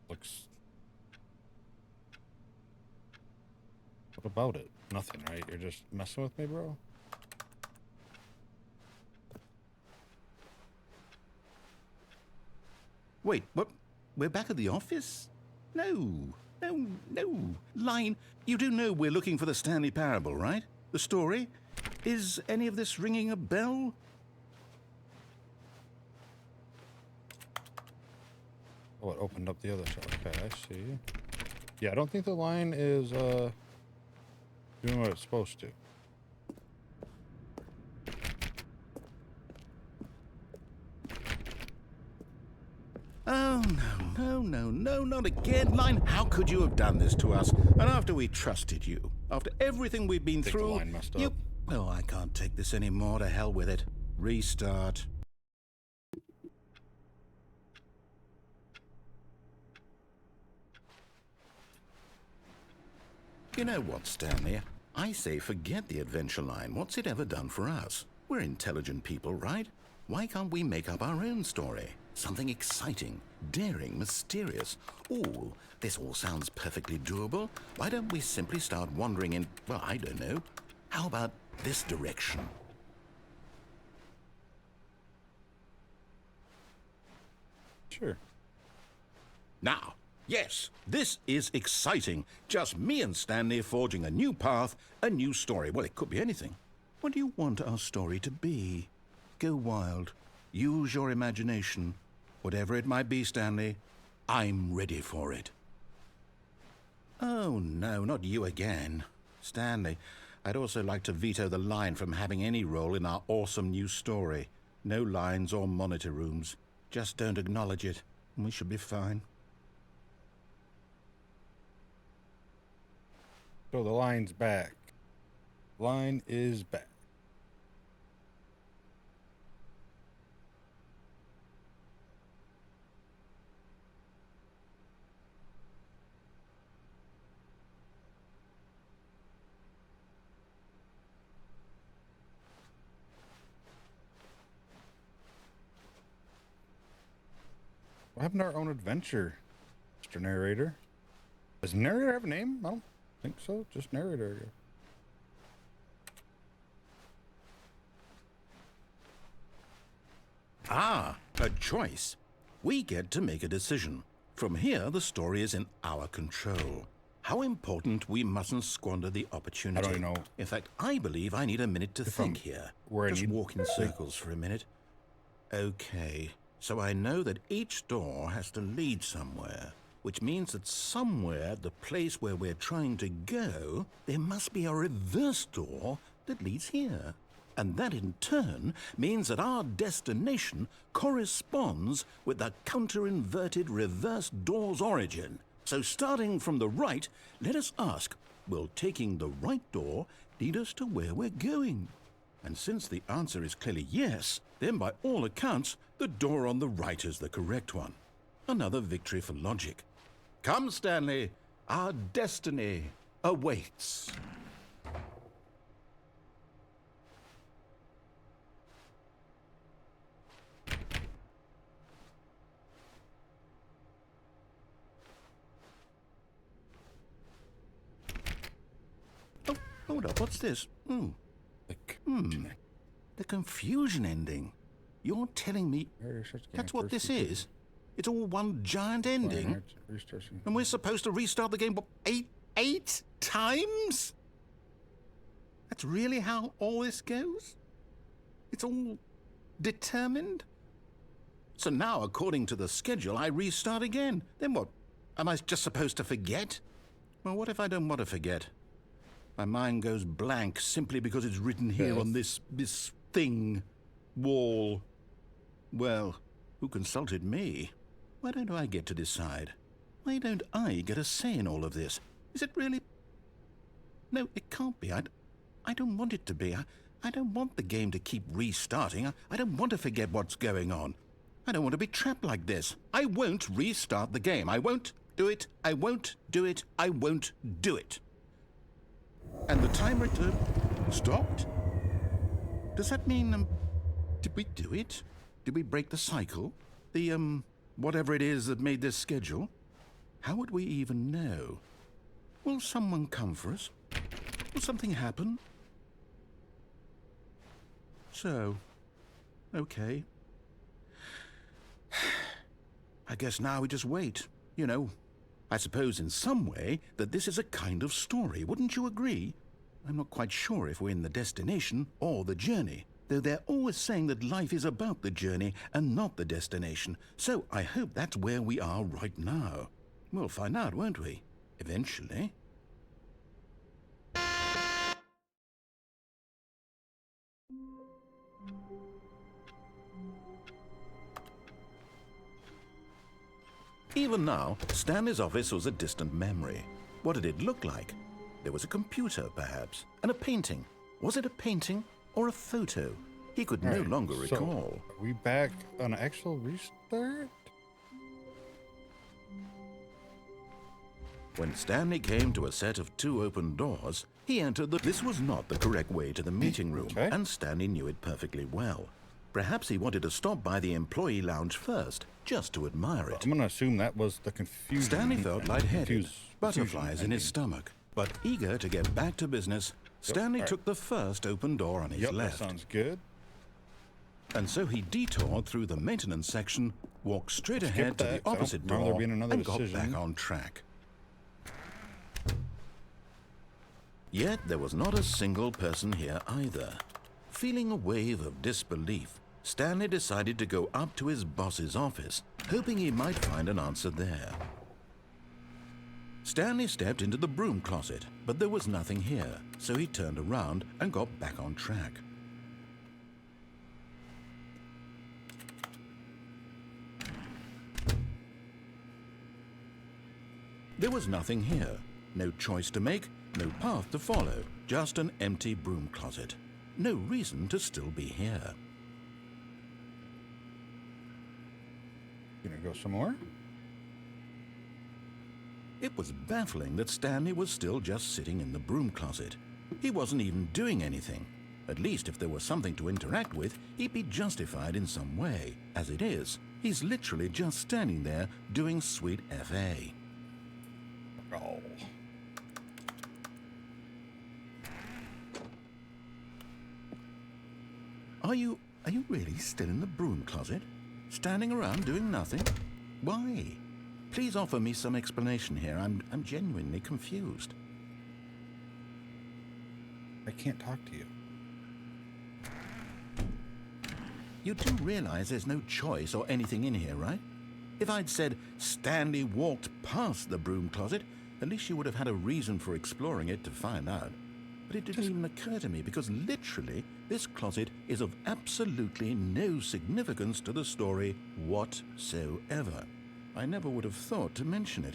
Looks. What about it? Nothing, right? You're just messing with me, bro? Wait, what? We're back at the office? No. Line, you do know we're looking for the Stanley Parable, right? The story? Is any of this ringing a bell? Oh, it opened up the other side. Okay, I see. Yeah, I don't think the line is doing what it's supposed to. Oh, no, not again, Line. How could you have done this to us? And after we trusted you, after everything we've been The through, line messed up. Oh, I can't take this anymore. To hell with it. Restart. You know what, Stanley? I say forget the adventure line. What's it ever done for us? We're intelligent people, right? Why can't we make up our own story? Something exciting, daring, mysterious. Ooh, this all sounds perfectly doable. Why don't we simply start wandering in, well, I don't know. How about this direction? Sure. Now, yes, this is exciting. Just me and Stanley forging a new path, a new story. Well, it could be anything. What do you want our story to be? Go wild. Use your imagination. Whatever it might be, Stanley, I'm ready for it. Oh, no, not you again. Stanley, I'd also like to veto the line from having any role in our awesome new story. No lines or monitor rooms. Just don't acknowledge it, and we should be fine. So the line's back. Line is back. We're having our own adventure, Mr. Narrator. Does narrator have a name? I don't think so. Just narrator. I guess. Ah, a choice. We get to make a decision. From here, the story is in our control. How important we mustn't squander the opportunity. I don't know. In fact, I believe I need a minute to think here. where I Just need- walk in circles for a minute. Okay, so I know that each door has to lead somewhere, which means that somewhere, the place where we're trying to go, there must be a reverse door that leads here. And that in turn means that our destination corresponds with the counter-inverted reverse door's origin. So starting from the right, let us ask, will taking the right door lead us to where we're going? And since the answer is clearly yes, then by all accounts, the door on the right is the correct one. Another victory for logic. Come, Stanley, our destiny awaits. Oh, hold up, what's this? The confusion ending. You're telling me that's what this is? It's all one giant ending? And we're supposed to restart the game, what, eight times? That's really how all this goes? It's all determined? So now, according to the schedule, I restart again. Then what? Am I just supposed to forget? Well, what if I don't want to forget? My mind goes blank simply because it's written here on this thing, wall. Well, who consulted me? Why don't I get to decide? Why don't I get a say in all of this? Is it really... No, it can't be. I don't want it to be. I don't want the game to keep restarting. I don't want to forget what's going on. I don't want to be trapped like this. I won't restart the game. I won't do it. I won't do it. I won't do it. And the timer stopped? Does that mean, did we do it? Did we break the cycle? The, whatever it is that made this schedule? How would we even know? Will someone come for us? Will something happen? So, okay. I guess now we just wait. You know, I suppose in some way that this is a kind of story, wouldn't you agree? I'm not quite sure if we're in the destination or the journey, though they're always saying that life is about the journey and not the destination, so I hope that's where we are right now. We'll find out, won't we? Eventually. Even now, Stanley's office was a distant memory. What did it look like? There was a computer, perhaps, and a painting. Was it a painting or a photo? He could no longer recall. Are we back on an actual restart? When Stanley came to a set of 2 open doors, he entered the... This was not the correct way to the meeting room, and Stanley knew it perfectly well. Perhaps he wanted to stop by the employee lounge first, just to admire it. I'm going to assume that was the confusion. Stanley felt lightheaded, butterflies in his stomach. But eager to get back to business, Stanley took the first open door on his left. That sounds good. And so he detoured through the maintenance section, walked straight ahead to the opposite door, and got back on track. Yet there was not a single person here either. Feeling a wave of disbelief, Stanley decided to go up to his boss's office, hoping he might find an answer there. Stanley stepped into the broom closet, but there was nothing here, so he turned around and got back on track. There was nothing here. No choice to make, no path to follow, just an empty broom closet. No reason to still be here. Gonna go some more? It was baffling that Stanley was still just sitting in the broom closet. He wasn't even doing anything. At least if there was something to interact with, he'd be justified in some way. As it is, he's literally just standing there doing sweet FA. Oh. Are you really still in the broom closet? Standing around doing nothing? Why? Please offer me some explanation here. I'm genuinely confused. I can't talk to you. You do realize there's no choice or anything in here, right? If I'd said Stanley walked past the broom closet, at least you would have had a reason for exploring it to find out. But it didn't even occur to me because literally this closet is of absolutely no significance to the story whatsoever. I never would have thought to mention it.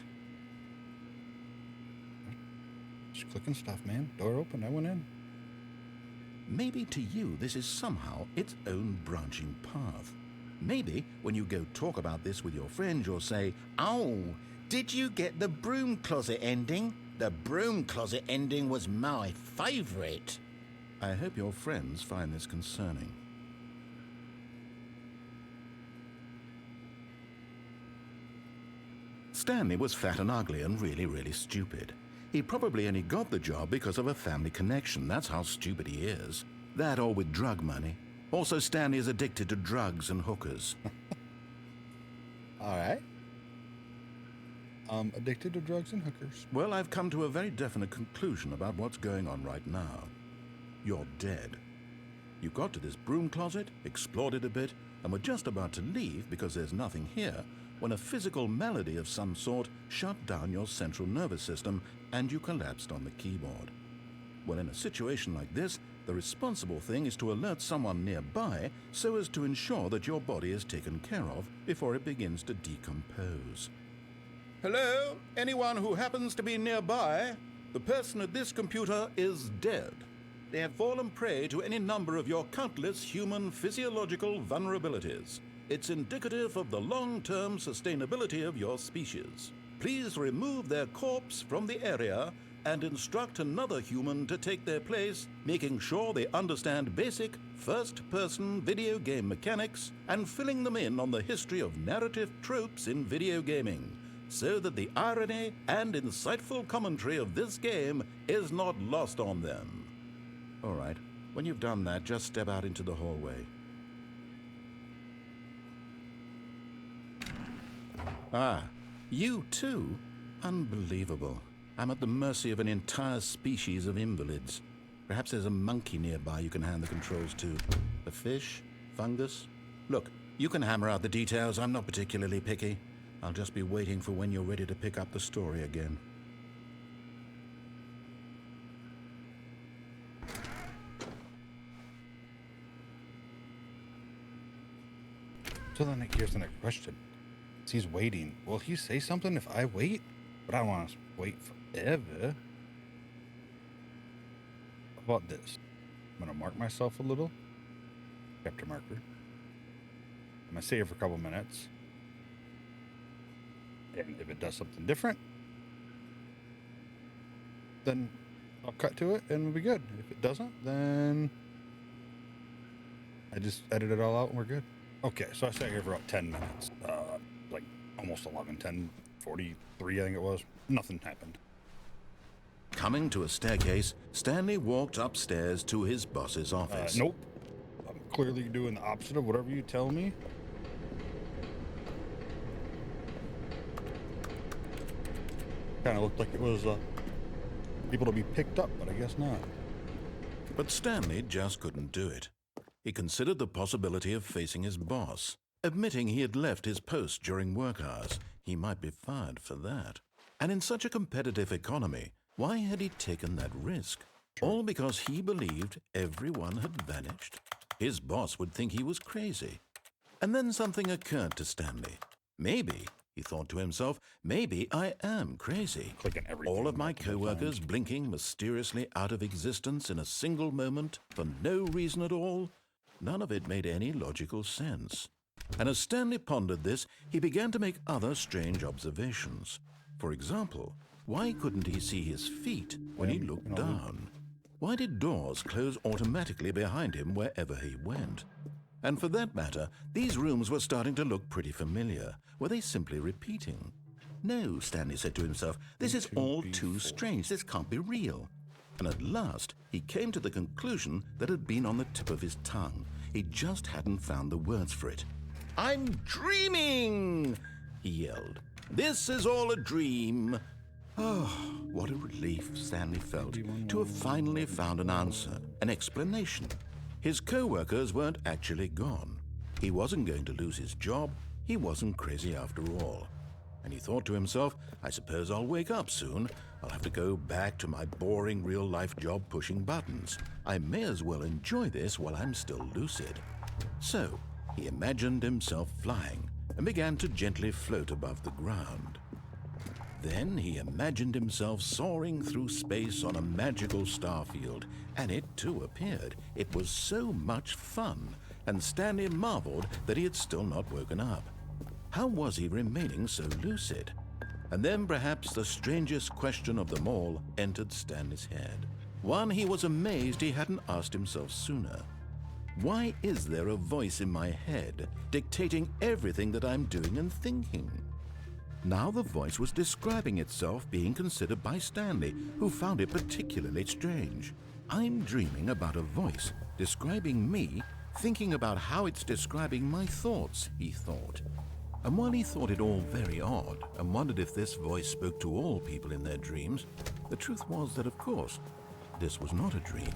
Just clicking stuff, man. Door open, I went in. Maybe to you this is somehow its own branching path. Maybe when you go talk about this with your friends, you'll say, "Oh, did you get the broom closet ending? The broom closet ending was my favorite." I hope your friends find this concerning. Stanley was fat and ugly and really, really stupid. He probably only got the job because of a family connection. That's how stupid he is. That or with drug money. Also, Stanley is addicted to drugs and hookers. All right. Addicted to drugs and hookers. Well, I've come to a very definite conclusion about what's going on right now. You're dead. You got to this broom closet, explored it a bit, and were just about to leave because there's nothing here when a physical malady of some sort shut down your central nervous system and you collapsed on the keyboard. Well, in a situation like this, The responsible thing is to alert someone nearby so as to ensure that your body is taken care of before it begins to decompose. Hello? Anyone who happens to be nearby? The person at this computer is dead. They have fallen prey to any number of your countless human physiological vulnerabilities. It's indicative of the long-term sustainability of your species. Please remove their corpse from the area and instruct another human to take their place, making sure they understand basic first-person video game mechanics and filling them in on the history of narrative tropes in video gaming, so that the irony and insightful commentary of this game is not lost on them. All right, when you've done that, just step out into the hallway. Ah, you too? Unbelievable. I'm at the mercy of an entire species of invalids. Perhaps there's a monkey nearby you can hand the controls to. A fish? Fungus? Look, you can hammer out the details. I'm not particularly picky. I'll just be waiting for when you're ready to pick up the story again. So then here's the next question. He's waiting. Will he say something if I wait? But I don't want to wait forever. How about this? I'm going to mark myself a little. Chapter marker. I'm going to save for a couple minutes. And if it does something different, then I'll cut to it and we'll be good. If it doesn't, then I just edit it all out and we're good. Okay, so I sat here for about 10 minutes. Like almost 11, 10, 43, I think it was. Nothing happened. Coming to a staircase, Stanley walked upstairs to his boss's office. Nope. I'm clearly doing the opposite of whatever you tell me. Kind of looked like it was people to be picked up, but I guess not. But Stanley just couldn't do it. He considered the possibility of facing his boss. Admitting he had left his post during work hours, he might be fired for that. And in such a competitive economy, why had he taken that risk? All because he believed everyone had vanished? His boss would think he was crazy. And then something occurred to Stanley. Maybe, he thought to himself, maybe I am crazy. Clicking everything. All of my co-workers blinking mysteriously out of existence in a single moment for no reason at all. None of it made any logical sense. And as Stanley pondered this, he began to make other strange observations. For example, why couldn't he see his feet when he looked down? Why did doors close automatically behind him wherever he went? And for that matter, these rooms were starting to look pretty familiar. Were they simply repeating? No, Stanley said to himself, this is all too strange. This can't be real. And at last, he came to the conclusion that had been on the tip of his tongue. He just hadn't found the words for it. I'm dreaming, he yelled. This is all a dream. Oh, what a relief Stanley felt to have finally found an answer, an explanation. His co-workers weren't actually gone. He wasn't going to lose his job. He wasn't crazy after all. And he thought to himself, I suppose I'll wake up soon. I'll have to go back to my boring real-life job pushing buttons. I may as well enjoy this while I'm still lucid. So, he imagined himself flying and began to gently float above the ground. Then he imagined himself soaring through space on a magical starfield, and it too appeared. It was so much fun, and Stanley marveled that he had still not woken up. How was he remaining so lucid? And then perhaps the strangest question of them all entered Stanley's head. One he was amazed he hadn't asked himself sooner. Why is there a voice in my head dictating everything that I'm doing and thinking? Now the voice was describing itself being considered by Stanley, who found it particularly strange. I'm dreaming about a voice describing me, thinking about how it's describing my thoughts, he thought. And while he thought it all very odd and wondered if this voice spoke to all people in their dreams, the truth was that, of course, this was not a dream.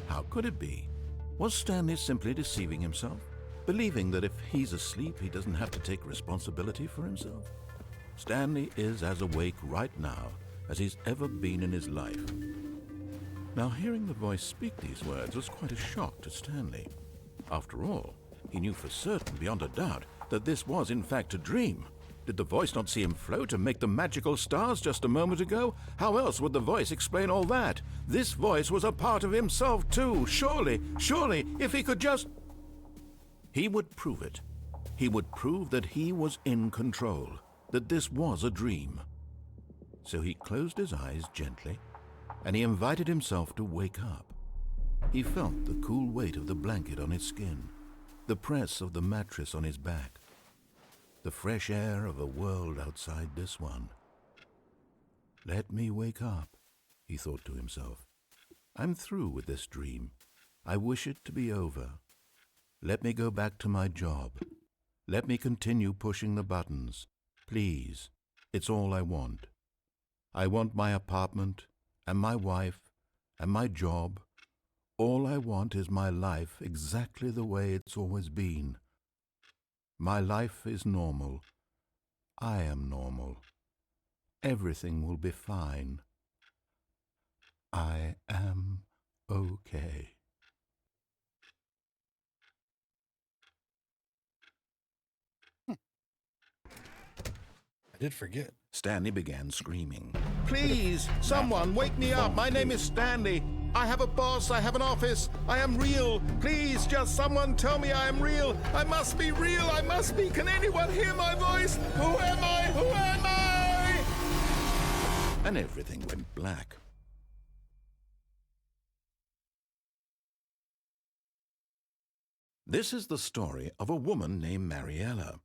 How could it be? Was Stanley simply deceiving himself, believing that if he's asleep, he doesn't have to take responsibility for himself? Stanley is as awake right now as he's ever been in his life. Now, hearing the voice speak these words was quite a shock to Stanley. After all, he knew for certain, beyond a doubt, that this was in fact a dream. Did the voice not see him float and make the magical stars just a moment ago? How else would the voice explain all that? This voice was a part of himself too. Surely, if he could just... He would prove it. He would prove that he was in control, that this was a dream. So he closed his eyes gently, and he invited himself to wake up. He felt the cool weight of the blanket on his skin, the press of the mattress on his back, the fresh air of a world outside this one. Let me wake up, he thought to himself. I'm through with this dream. I wish it to be over. Let me go back to my job. Let me continue pushing the buttons. Please, it's all I want. I want my apartment, and my wife, and my job. All I want is my life exactly the way it's always been. My life is normal. I am normal. Everything will be fine. I am okay. I did forget. Stanley began screaming. Please, someone, wake me up. My name is Stanley. I have a boss. I have an office. I am real. Please, just someone tell me I am real. I must be real. I must be. Can anyone hear my voice? Who am I? Who am I? And everything went black. This is the story of a woman named Mariella.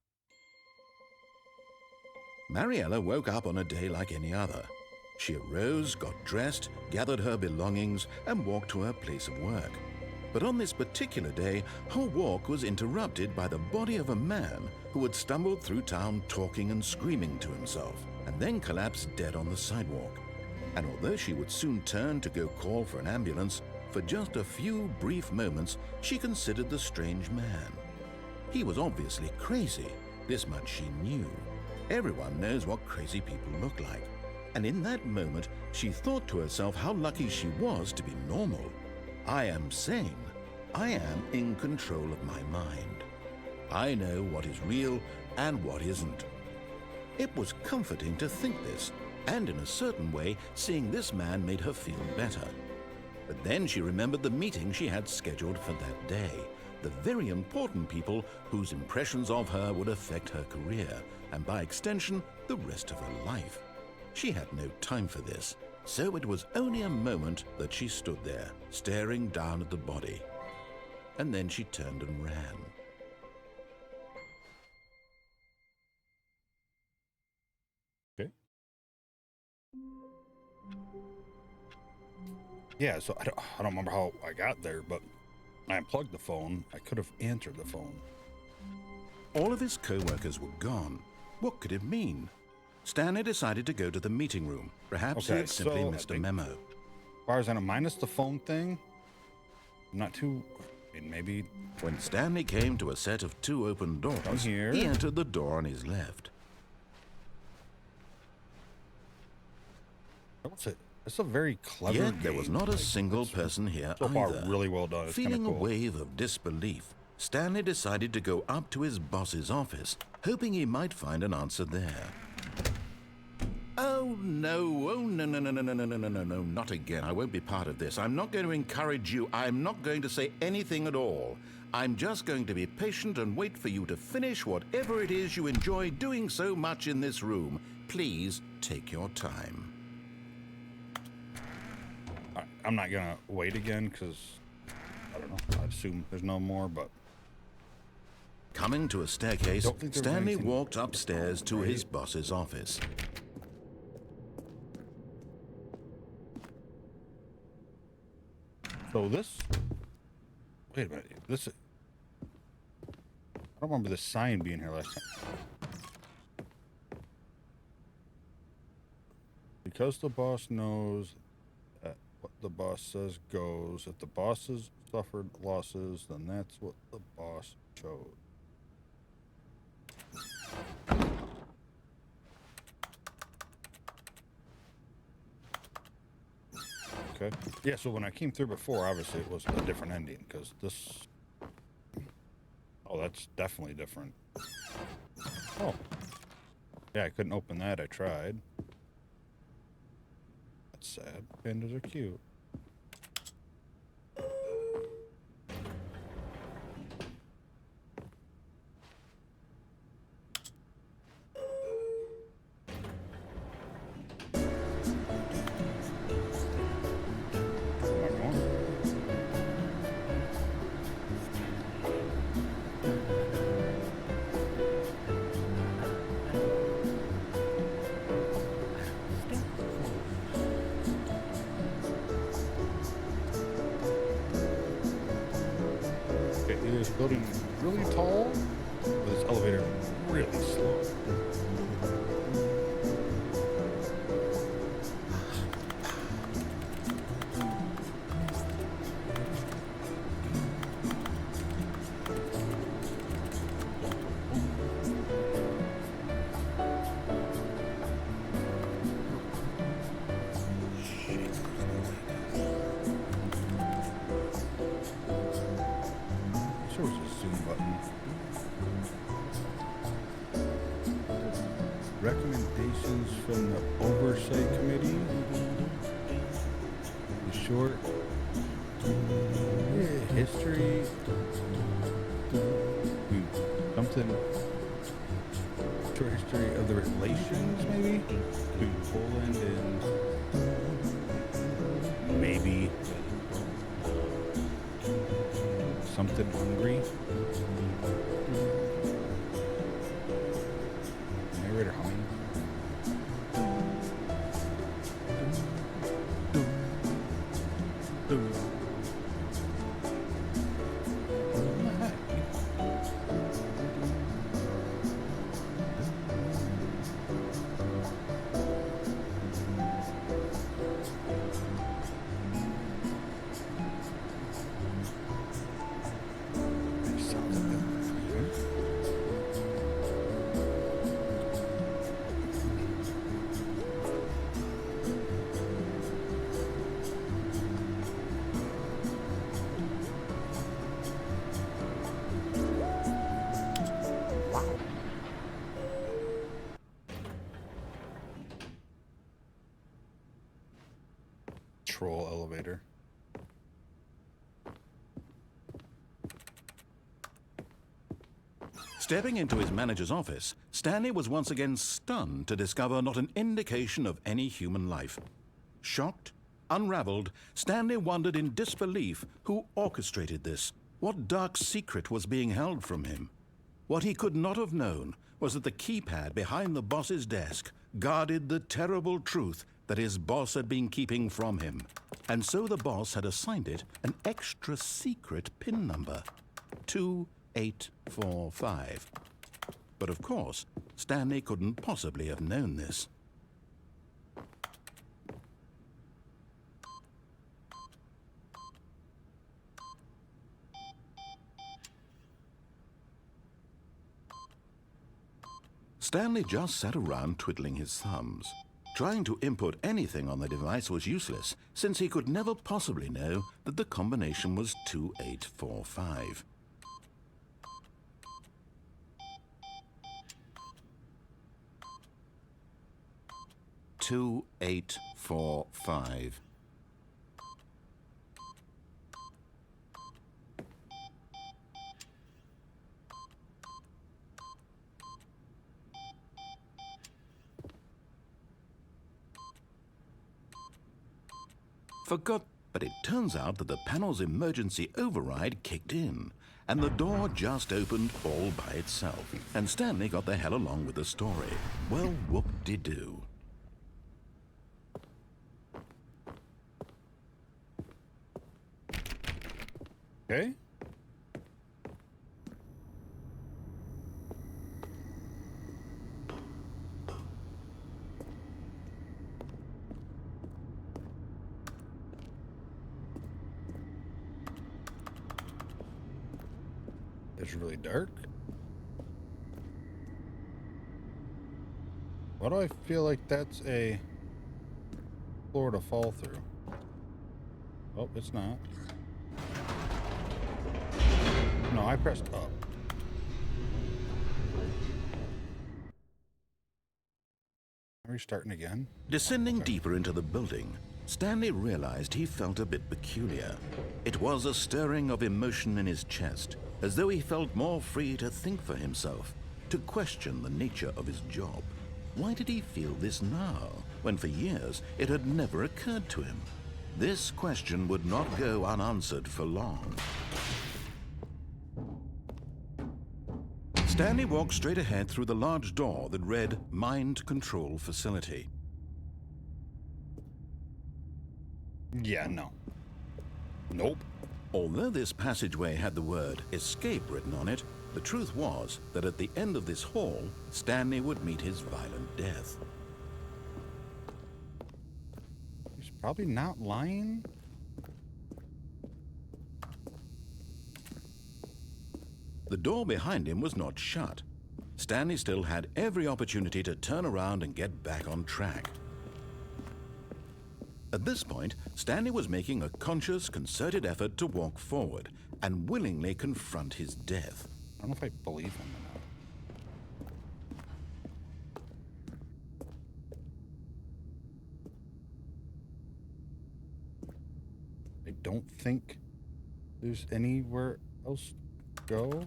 Mariella woke up on a day like any other. She arose, got dressed, gathered her belongings, and walked to her place of work. But on this particular day, her walk was interrupted by the body of a man who had stumbled through town talking and screaming to himself, and then collapsed dead on the sidewalk. And although she would soon turn to go call for an ambulance, for just a few brief moments she considered the strange man. He was obviously crazy, this much she knew. Everyone knows what crazy people look like. And in that moment, she thought to herself how lucky she was to be normal. I am sane. I am in control of my mind. I know what is real and what isn't. It was comforting to think this, and in a certain way, seeing this man made her feel better. But then she remembered the meeting she had scheduled for that day, the very important people whose impressions of her would affect her career, and by extension, the rest of her life. She had no time for this, so it was only a moment that she stood there, staring down at the body. And then she turned and ran. Okay. Yeah, so I don't remember how I got there, but I unplugged the phone. I could have answered the phone. All of his co-workers were gone. What could it mean? Stanley decided to go to the meeting room. Perhaps he had simply missed a memo. As far as I know, minus the phone thing, I'm not too... I mean, maybe... When Stanley came to a set of 2 open doors, he entered the door on his left. What's it? It's a very clever Yet game. there was not a single person here so either. far, really well done. It's Feeling cool. a wave of disbelief, Stanley decided to go up to his boss's office, hoping he might find an answer there. Oh, no, no, not again. I won't be part of this. I'm not going to encourage you. I'm not going to say anything at all. I'm just going to be patient and wait for you to finish whatever it is you enjoy doing so much in this room. Please take your time. I'm not going to wait again because, I don't know, I assume there's no more, but... Coming to a staircase, Stanley walked upstairs to his boss's office. So this... Wait a minute. This... I don't remember this sign being here last time. Because the boss knows that what the boss says goes. If the boss has suffered losses, then that's what the boss chose. Okay. Yeah, so when I came through before, obviously it was a different ending, because this... Oh, that's definitely different. Oh. Yeah, I couldn't open that. I tried. That's sad. Pandas are cute. This building is really tall, but this elevator really slow. Sure, was a zoom button. Recommendations from the Oversight Committee. The short history. Something. Short history of the relations, maybe? Between Poland and maybe something Hungary. Narrator humming. What the heck? Troll elevator. Stepping into his manager's office, Stanley was once again stunned to discover not an indication of any human life. Shocked, unraveled, Stanley wondered in disbelief who orchestrated this. What dark secret was being held from him? What he could not have known was that the keypad behind the boss's desk guarded the terrible truth that his boss had been keeping from him. And so the boss had assigned it an extra secret PIN number, 2845. But of course, Stanley couldn't possibly have known this. Stanley just sat around twiddling his thumbs. Trying to input anything on the device was useless, since he could never possibly know that the combination was 2845. Two, 845. Forgot, but it turns out that the panel's emergency override kicked in, and the door just opened all by itself, and Stanley got the hell along with the story. Well, whoop-de-doo. Okay. It's really dark. Why do I feel like that's a floor to fall through? Oh, it's not. No, I pressed up. Are we starting again? Descending deeper into the building, Stanley realized he felt a bit peculiar. It was a stirring of emotion in his chest, as though he felt more free to think for himself, to question the nature of his job. Why did he feel this now, when for years it had never occurred to him? This question would not go unanswered for long. Stanley walked straight ahead through the large door that read Mind Control Facility. Yeah, no. Nope. Although this passageway had the word escape written on it, the truth was that at the end of this hall, Stanley would meet his violent death. He's probably not lying. The door behind him was not shut. Stanley still had every opportunity to turn around and get back on track. At this point, Stanley was making a conscious, concerted effort to walk forward and willingly confront his death. I don't know if I believe him or not. I don't think there's anywhere else to go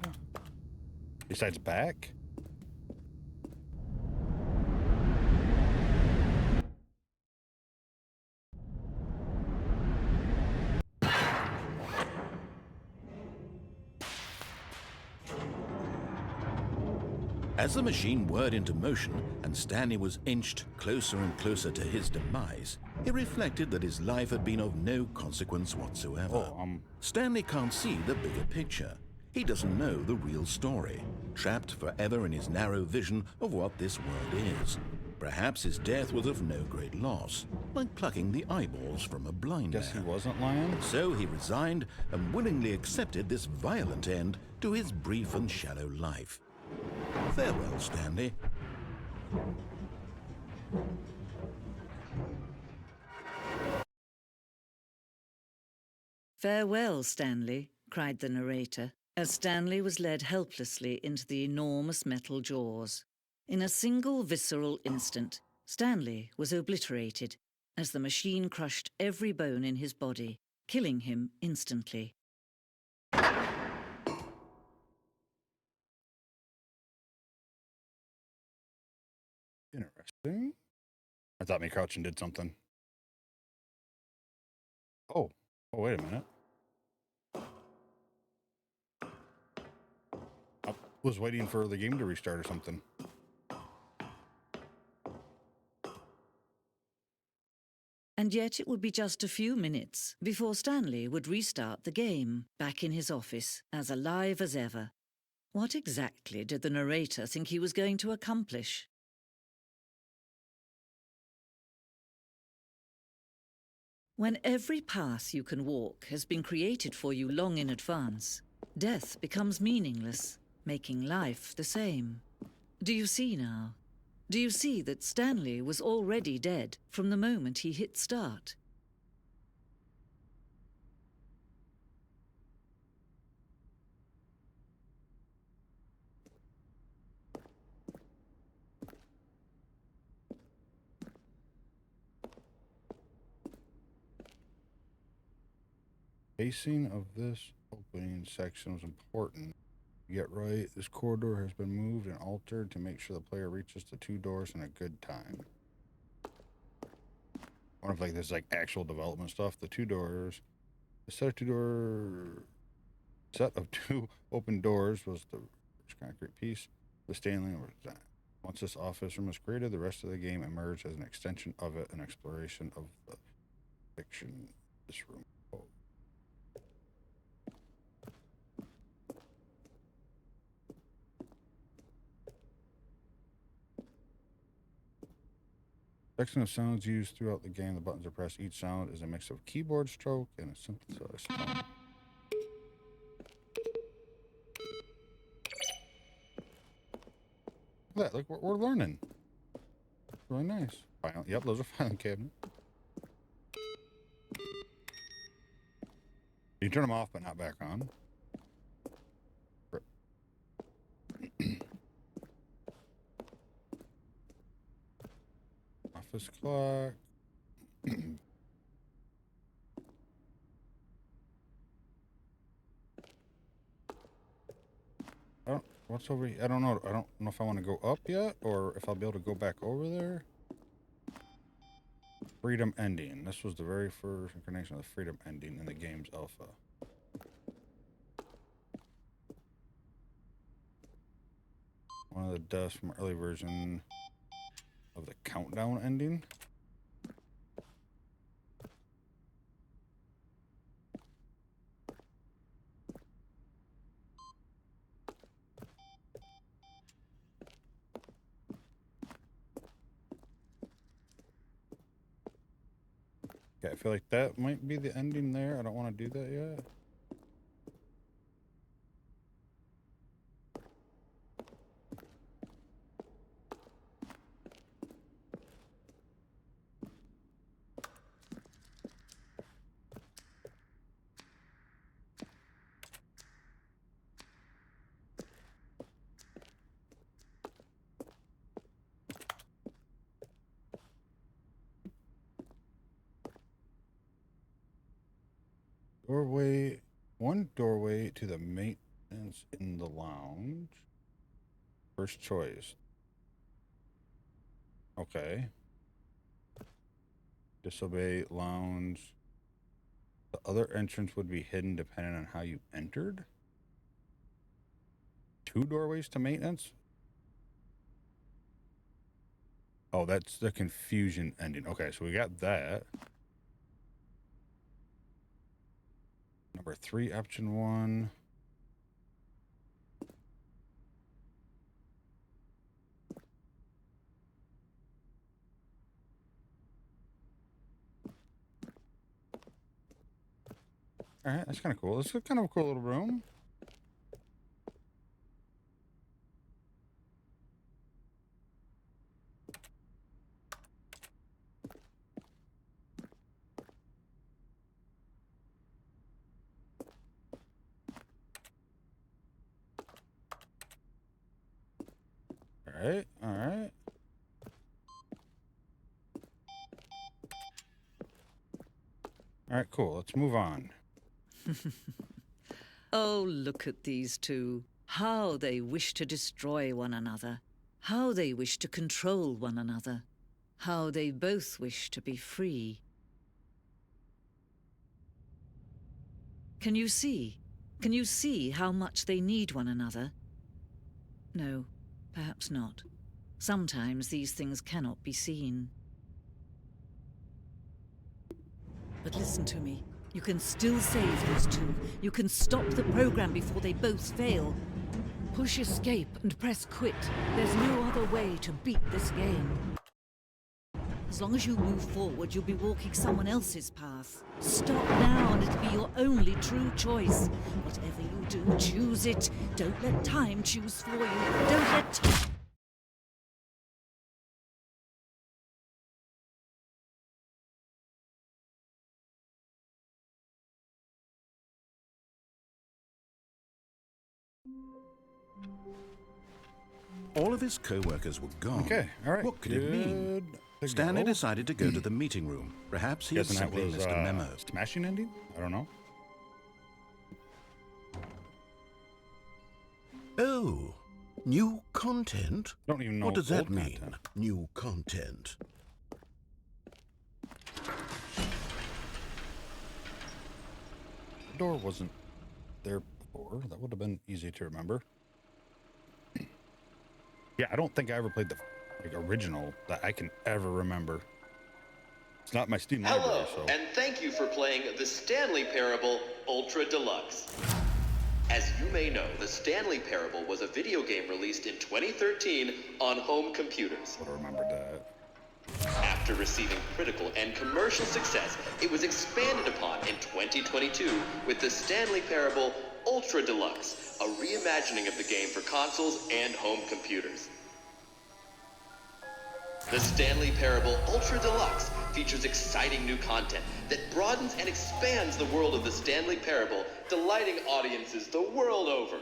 besides back. As the machine whirred into motion and Stanley was inched closer and closer to his demise, he reflected that his life had been of no consequence whatsoever. Stanley can't see the bigger picture. He doesn't know the real story, trapped forever in his narrow vision of what this world is. Perhaps his death was of no great loss, like plucking the eyeballs from a blind man. Guess he wasn't lying. So he resigned and willingly accepted this violent end to his brief and shallow life. Farewell, Stanley. Farewell, Stanley, cried the narrator, as Stanley was led helplessly into the enormous metal jaws. In a single visceral instant, Stanley was obliterated as the machine crushed every bone in his body, killing him instantly. Interesting. I thought me crouching did something. Oh, wait a minute. I was waiting for the game to restart or something. And yet it would be just a few minutes before Stanley would restart the game, back in his office, as alive as ever. What exactly did the narrator think he was going to accomplish? When every path you can walk has been created for you long in advance, death becomes meaningless, making life the same. Do you see now? Do you see that Stanley was already dead from the moment he hit start? Spacing of this opening section was important. Get right, this corridor has been moved and altered to make sure the player reaches the two doors in a good time. I wonder if like this is like actual development stuff. The two doors, the set of two open doors was the first concrete piece the Stanley was design. Once this office room was created, the rest of the game emerged as an extension of it, an exploration of the fiction of this room. Section of sounds used throughout the game. The buttons are pressed. Each sound is a mix of keyboard stroke and a synthesized tone. Look at that. Look, we're learning. Really nice. Yep, those are filing cabinet. turn them off, but not back on. Office clock. What's over here? I don't know. I don't know if I want to go up yet or if I'll be able to go back over there. Freedom ending. This was the very first incarnation of the freedom ending in the game's alpha. One of the deaths from early version of the countdown ending. Okay, I feel like that might be the ending there. I don't want to do that yet. Doorway, one doorway to the maintenance in the lounge. First choice. Okay. Disobey lounge. The other entrance would be hidden depending on how you entered. 2 doorways to maintenance? Oh, that's the confusion ending. Okay, so we got that. Number 3, option 1. All right, that's kind of cool. This is kind of a cool little room. All right, all right. All right, cool. Let's move on. Oh, look at these two. How they wish to destroy one another. How they wish to control one another. How they both wish to be free. Can you see? Can you see how much they need one another? No, perhaps not. Sometimes these things cannot be seen. But listen to me. You can still save these two. You can stop the program before they both fail. Push escape and press quit. There's no other way to beat this game. As long as you move forward, you'll be walking someone else's path. Stop now and it'll be your only true choice. Whatever you do, choose it. Don't let time choose for you. Don't let time... All of his co-workers were gone. Okay, all right. What could it mean? to Stanley go. decided to go to the meeting room. Perhaps he had Guessing that simply was missed a memo. smashing ending? I don't know. Oh, new content? Don't even know What does that old mean, content. new content? The door wasn't there before. That would have been easy to remember. Yeah, I don't think I ever played the original that I can ever remember. It's not my Steam Hello, library, so. and thank you for playing the Stanley Parable Ultra Deluxe. As you may know, the Stanley Parable was a video game released in 2013 on home computers. Would have remembered that. After receiving critical and commercial success, it was expanded upon in 2022 with the Stanley Parable Ultra Deluxe, a reimagining of the game for consoles and home computers. The Stanley Parable Ultra Deluxe features exciting new content that broadens and expands the world of the Stanley Parable, delighting audiences the world over.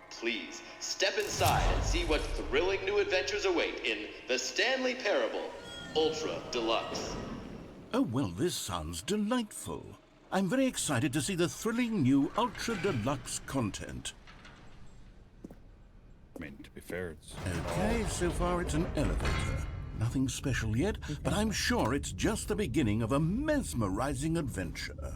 Please step inside and see what thrilling new adventures await in The Stanley Parable Ultra Deluxe. Oh, well, this sounds delightful. I'm very excited to see the thrilling new Ultra Deluxe content. I mean, to be fair, it's Okay, so far it's an elevator. Nothing special yet, but I'm sure it's just the beginning of a mesmerizing adventure.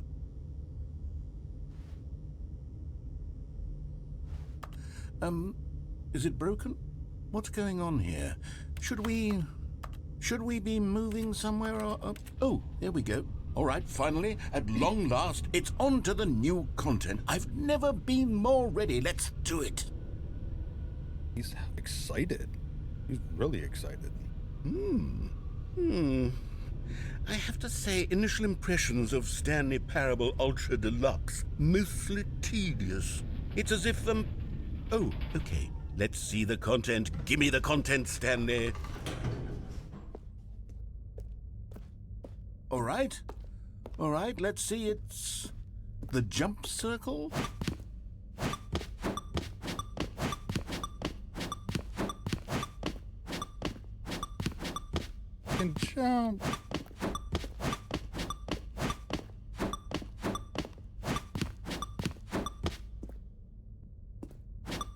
Is it broken? What's going on here? Should we be moving somewhere or... Oh, there we go. All right, finally, at long last, it's on to the new content. I've never been more ready. Let's do it. He's excited. He's really excited. I have to say, initial impressions of Stanley Parable Ultra Deluxe, mostly tedious. It's as if, Oh, okay. Let's see the content. Give me the content, Stanley. All right, let's see. It's the jump circle. Can jump.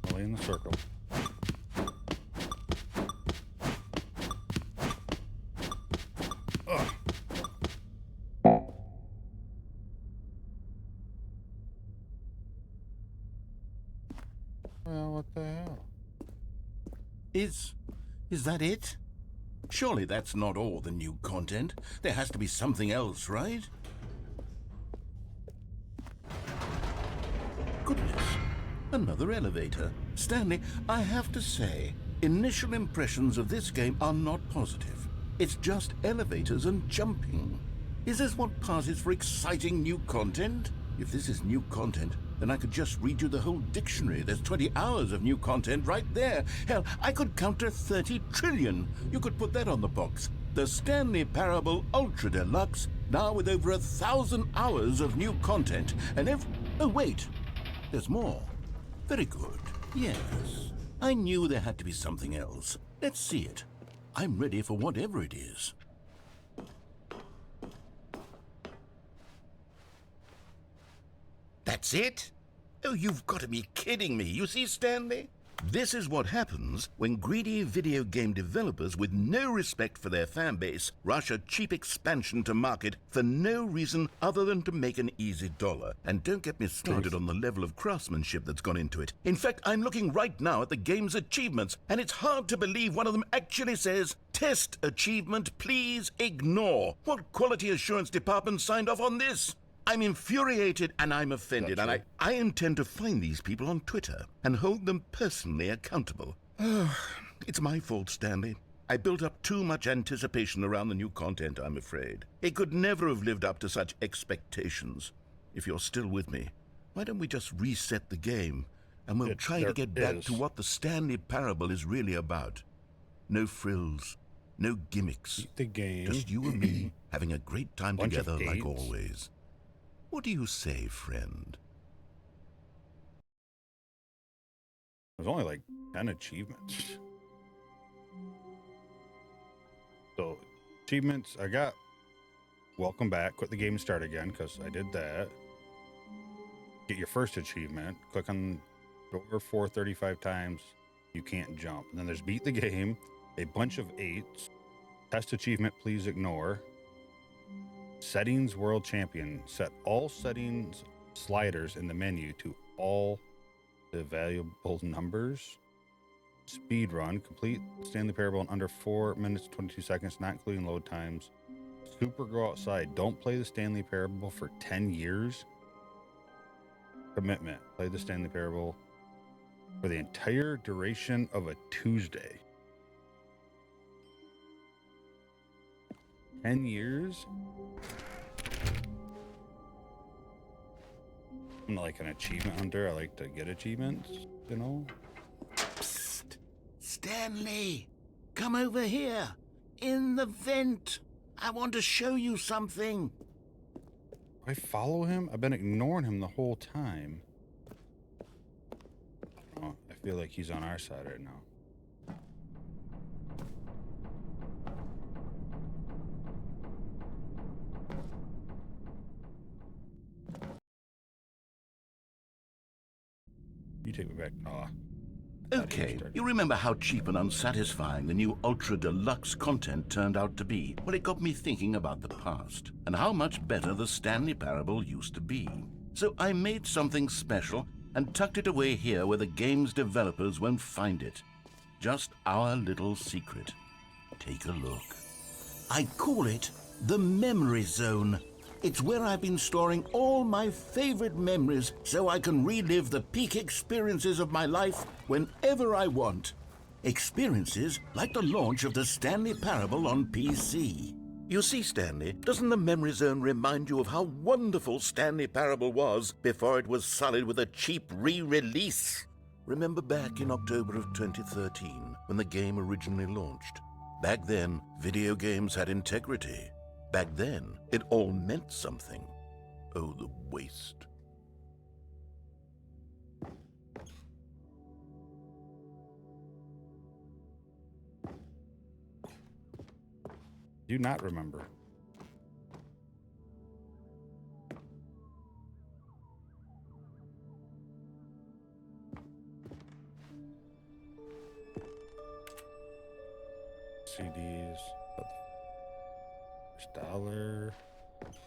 Only in the circle. Ugh. Well, what the hell? Is that it? Surely that's not all the new content. There has to be something else, right? Goodness, another elevator. Stanley, I have to say, initial impressions of this game are not positive. It's just elevators and jumping. Is this what passes for exciting new content? If this is new content, then I could just read you the whole dictionary. There's 20 hours of new content right there. Hell, I could counter 30 trillion. You could put that on the box. The Stanley Parable Ultra Deluxe, now with over 1,000 hours of new content. And oh, wait. There's more. Very good. Yes. I knew there had to be something else. Let's see it. I'm ready for whatever it is. That's it? Oh, you've got to be kidding me. You see, Stanley? This is what happens when greedy video game developers with no respect for their fan base rush a cheap expansion to market for no reason other than to make an easy dollar. And don't get me started on the level of craftsmanship that's gone into it. In fact, I'm looking right now at the game's achievements, and it's hard to believe one of them actually says, "Test achievement, please ignore." What quality assurance department signed off on this? I'm infuriated and I'm offended, and I intend to find these people on Twitter and hold them personally accountable. It's my fault, Stanley. I built up too much anticipation around the new content, I'm afraid. It could never have lived up to such expectations. If you're still with me, why don't we just reset the game and we'll try to get back to what the Stanley Parable is really about. No frills, no gimmicks. The game. Just you and me having a great time together like always. What do you say, friend? There's only like 10 achievements. So, achievements, I got welcome back, quit the game and start again, because I did that. Get your first achievement, click on over 435 times, you can't jump. And then there's beat the game, a bunch of 8s, test achievement, please ignore. Settings world champion. Set all settings sliders in the menu to all the valuable numbers. Speed run. Complete Stanley Parable in under 4 minutes 22 seconds, not including load times. Super go outside. Don't play the Stanley Parable for 10 years. Commitment. Play the Stanley Parable for the entire duration of a Tuesday. 10 years? I'm like an achievement hunter. I like to get achievements, you know? Psst. Stanley, come over here. In the vent. I want to show you something. I follow him? I've been ignoring him the whole time. Oh, I feel like he's on our side right now. You take me back. Aw. Okay, you remember how cheap and unsatisfying the new Ultra Deluxe content turned out to be? Well, it got me thinking about the past, and how much better the Stanley Parable used to be. So I made something special and tucked it away here where the game's developers won't find it. Just our little secret. Take a look. I call it the Memory Zone. It's where I've been storing all my favorite memories so I can relive the peak experiences of my life whenever I want. Experiences like the launch of the Stanley Parable on PC. You see, Stanley, doesn't the Memory Zone remind you of how wonderful Stanley Parable was before it was sullied with a cheap re-release? Remember back in October of 2013 when the game originally launched? Back then, video games had integrity. Back then, it all meant something. Oh, the waste. Do not remember. CDs. $1. It's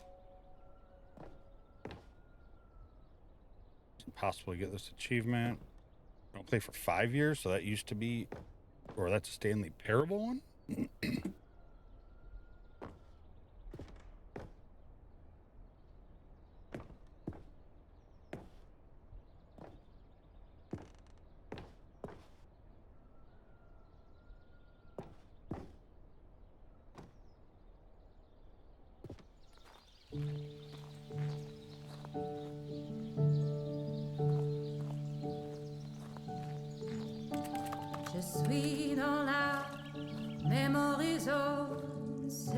impossible to get this achievement. Don't play for 5 years, so that used to be, or that's a Stanley Parable one.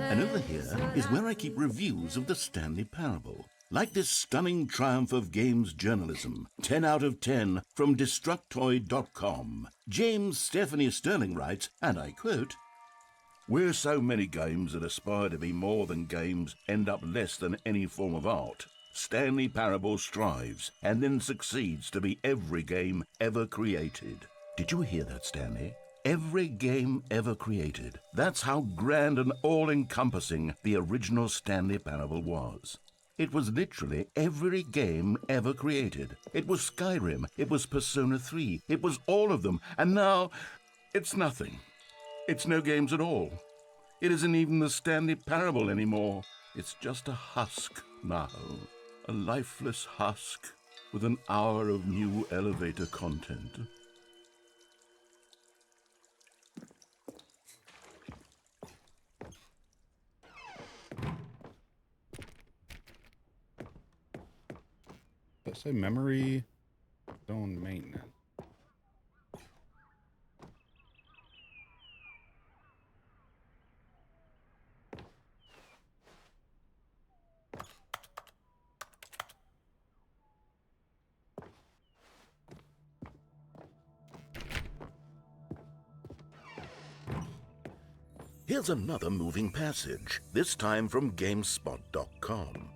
And over here is where I keep reviews of the Stanley Parable. Like this stunning triumph of games journalism, 10 out of 10 from Destructoid.com. James Stephanie Sterling writes, and I quote, "Where so many games that aspire to be more than games end up less than any form of art, Stanley Parable strives and then succeeds to be every game ever created." Did you hear that, Stanley? Every game ever created. That's how grand and all-encompassing the original Stanley Parable was. It was literally every game ever created. It was Skyrim, it was Persona 3, it was all of them, and now it's nothing. It's no games at all. It isn't even the Stanley Parable anymore. It's just a husk now. A lifeless husk with an hour of new elevator content. Let's say memory zone maintenance. Here's another moving passage, this time from GameSpot.com.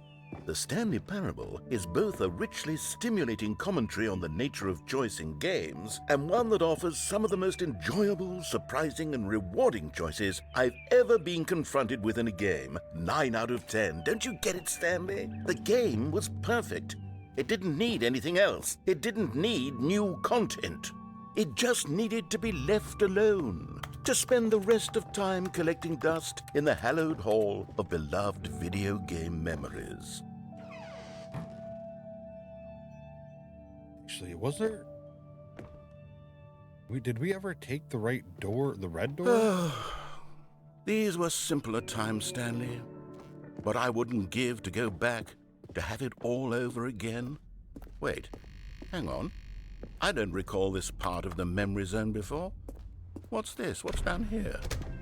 The Stanley Parable is both a richly stimulating commentary on the nature of choice in games and one that offers some of the most enjoyable, surprising, and rewarding choices I've ever been confronted with in a game. 9 out of 10. Don't you get it, Stanley? The game was perfect. It didn't need anything else. It didn't need new content. It just needed to be left alone, to spend the rest of time collecting dust in the hallowed hall of beloved video game memories. Actually, was there... Did we ever take the right door, the red door? These were simpler times, Stanley. But I wouldn't give to go back to have it all over again. Wait, hang on. I don't recall this part of the memory zone before. What's this? What's down here?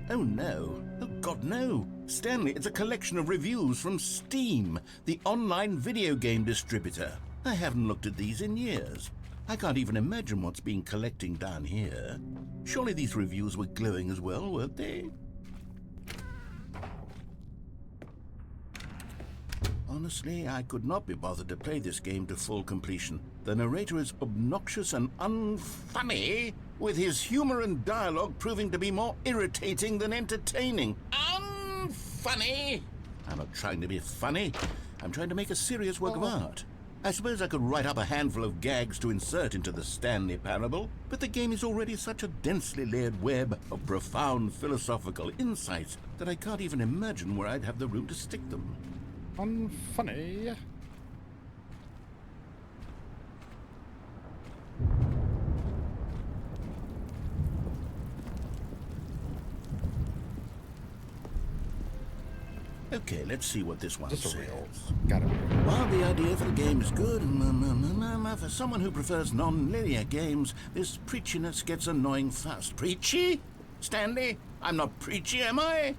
Oh no. Oh God, no. Stanley, it's a collection of reviews from Steam, the online video game distributor. I haven't looked at these in years. I can't even imagine what's been collecting down here. Surely these reviews were glowing as well, weren't they? Honestly, I could not be bothered to play this game to full completion. The narrator is obnoxious and unfunny, with his humor and dialogue proving to be more irritating than entertaining. Unfunny! I'm not trying to be funny. I'm trying to make a serious work of art. I suppose I could write up a handful of gags to insert into the Stanley Parable, but the game is already such a densely layered web of profound philosophical insights that I can't even imagine where I'd have the room to stick them. Unfunny. Okay, let's see what this one Just a says. real. Gotta be. While the idea for the game is good, for someone who prefers non-linear games, this preachiness gets annoying fast. Preachy? Stanley? I'm not preachy, am I?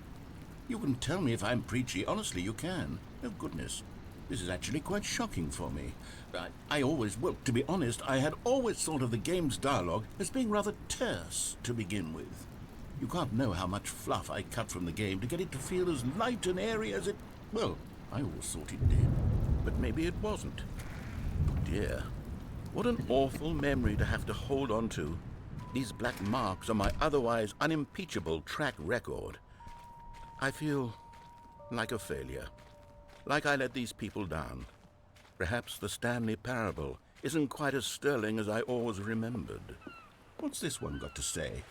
You can tell me if I'm preachy. Honestly, you can. Oh, goodness. This is actually quite shocking for me. Well, to be honest, I had always thought of the game's dialogue as being rather terse to begin with. You can't know how much fluff I cut from the game to get it to feel as light and airy as it... Well, I always thought it did. But maybe it wasn't. Dear, what an awful memory to have to hold on to. These black marks on my otherwise unimpeachable track record. I feel like a failure. Like I let these people down. Perhaps the Stanley Parable isn't quite as sterling as I always remembered. What's this one got to say?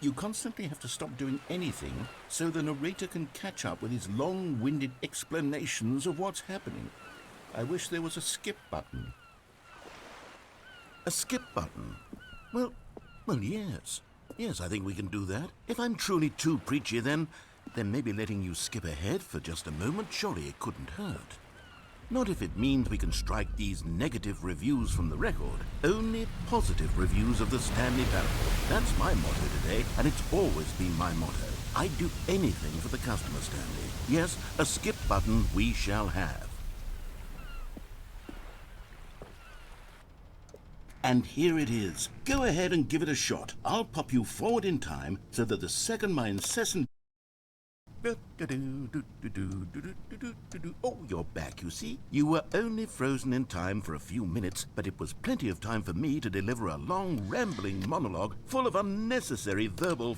You constantly have to stop doing anything so the narrator can catch up with his long-winded explanations of what's happening. I wish there was a skip button. A skip button? Well, yes. Yes, I think we can do that. If I'm truly too preachy, then maybe letting you skip ahead for just a moment, surely it couldn't hurt. Not if it means we can strike these negative reviews from the record. Only positive reviews of the Stanley Parable. That's my motto today, and it's always been my motto. I'd do anything for the customer, Stanley. Yes, a skip button we shall have. And here it is. Go ahead and give it a shot. I'll pop you forward in time so that the second my incessant... Oh, you're back, you see. You were only frozen in time for a few minutes, but it was plenty of time for me to deliver a long, rambling monologue full of unnecessary verbal...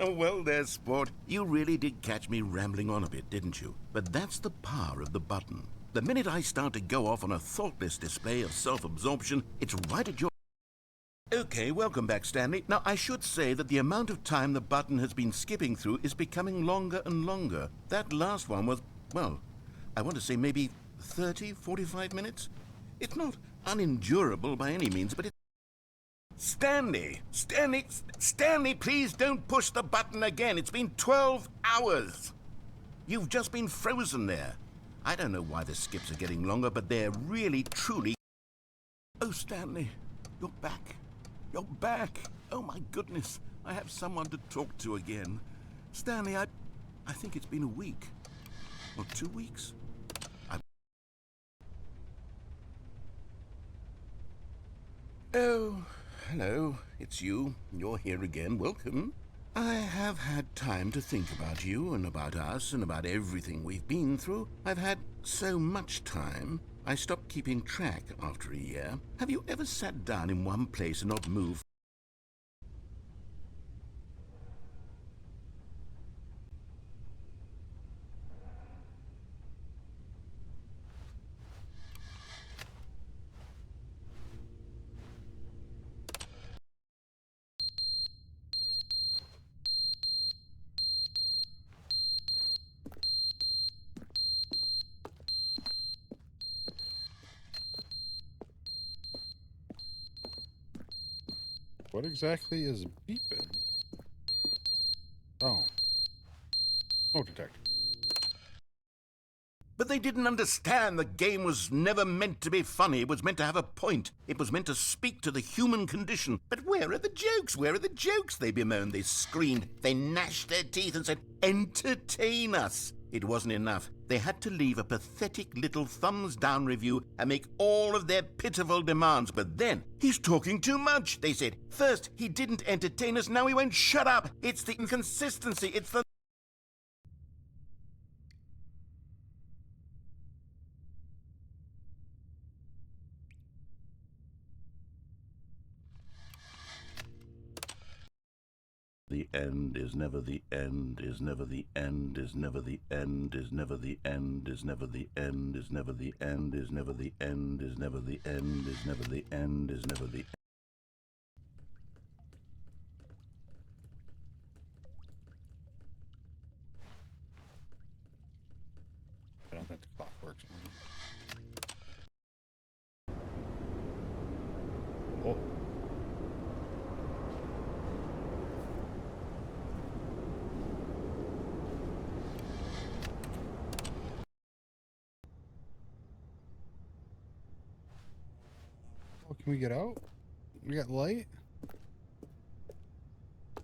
Well there, sport. You really did catch me rambling on a bit, didn't you? But that's the power of the button. The minute I start to go off on a thoughtless display of self-absorption, it's right at your... Okay, welcome back, Stanley. Now, I should say that the amount of time the button has been skipping through is becoming longer and longer. That last one was, well, I want to say maybe 30, 45 minutes? It's not unendurable by any means, but it's... Stanley, please don't push the button again. It's been 12 hours. You've just been frozen there. I don't know why the skips are getting longer, but they're really, truly... Oh, Stanley, you're back. You're back. Oh, my goodness. I have someone to talk to again. Stanley, I think it's been a week. Or 2 weeks. Oh, hello. It's you. You're here again. Welcome. I have had time to think about you and about us and about everything we've been through. I've had so much time. I stopped keeping track after a year. Have you ever sat down in one place and not moved? What exactly is beeping? Oh. Smoke detector. But they didn't understand the game was never meant to be funny. It was meant to have a point. It was meant to speak to the human condition. But where are the jokes? Where are the jokes? They bemoaned, they screamed, they gnashed their teeth and said, entertain us. It wasn't enough. They had to leave a pathetic little thumbs-down review and make all of their pitiful demands. But then, he's talking too much, they said. First, he didn't entertain us, now he won't shut up. It's the inconsistency, it's the... The end is never the end, is never the end, is never the end, is never the end, is never the end, is never the end, is never the end, is never the end, is never the end, is never the end. I don't think the clock works. Oh. Oh, can we get out? We got light?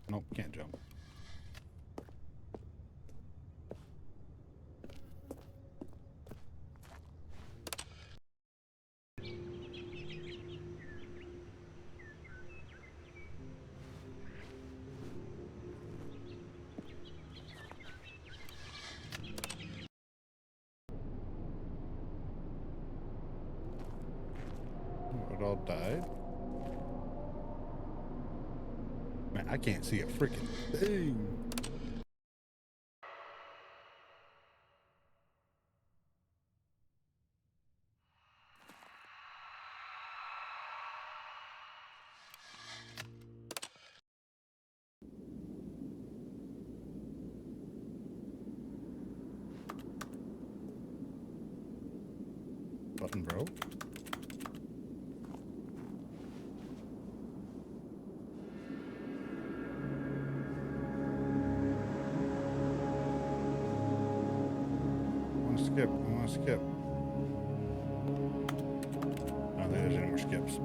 Nope, can't jump. It all died. Man, I can't see a freaking thing. Button broke. I want to skip. I don't think there's any more skips.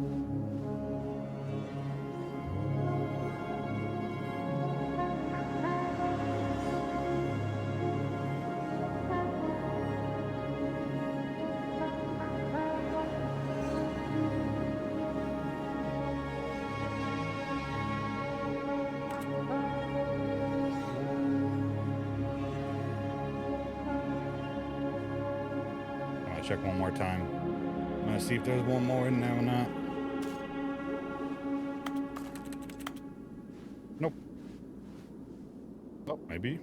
Check one more time. I'm gonna see if there's one more in there or not. Nope. Oh, maybe.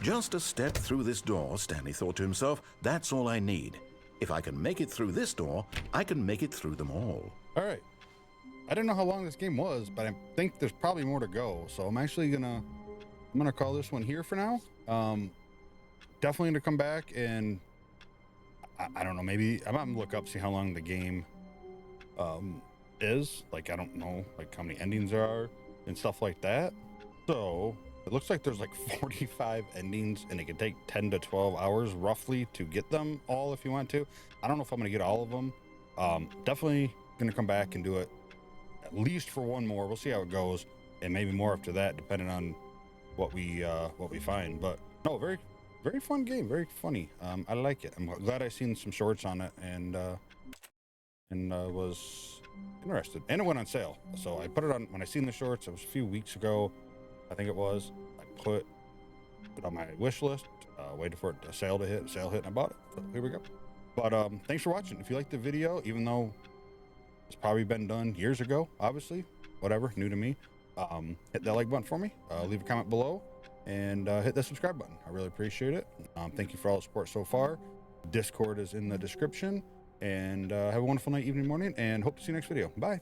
Just a step through this door, Stanley thought to himself, that's all I need. If I can make it through this door, I can make it through them all. All right. I didn't know how long this game was, but I think there's probably more to go. So I'm actually gonna call this one here for now. Definitely gonna come back and I don't know, maybe I'm gonna look up, see how long the game is. Like, I don't know, like how many endings there are and stuff like that. So it looks like there's like 45 endings and it can take 10 to 12 hours roughly to get them all if you want to. I don't know if I'm gonna get all of them. Definitely gonna come back and do it at least for one more. We'll see how it goes, and maybe more after that, depending on what we find. But no, very fun game, very funny. I like it. I'm glad I seen some shorts on it and was interested. And it went on sale, so I put it on when I seen the shorts. It was a few weeks ago, I think it was. I put it on my wish list, waited for it to sale hit, and I bought it. So here we go. But thanks for watching. If you liked the video, even though it's probably been done years ago, obviously, whatever, new to me, hit that like button for me, leave a comment below, and hit that subscribe button. I really appreciate it. Thank you for all the support so far. Discord is in the description, and have a wonderful night, evening, morning, and hope to see you next video. Bye.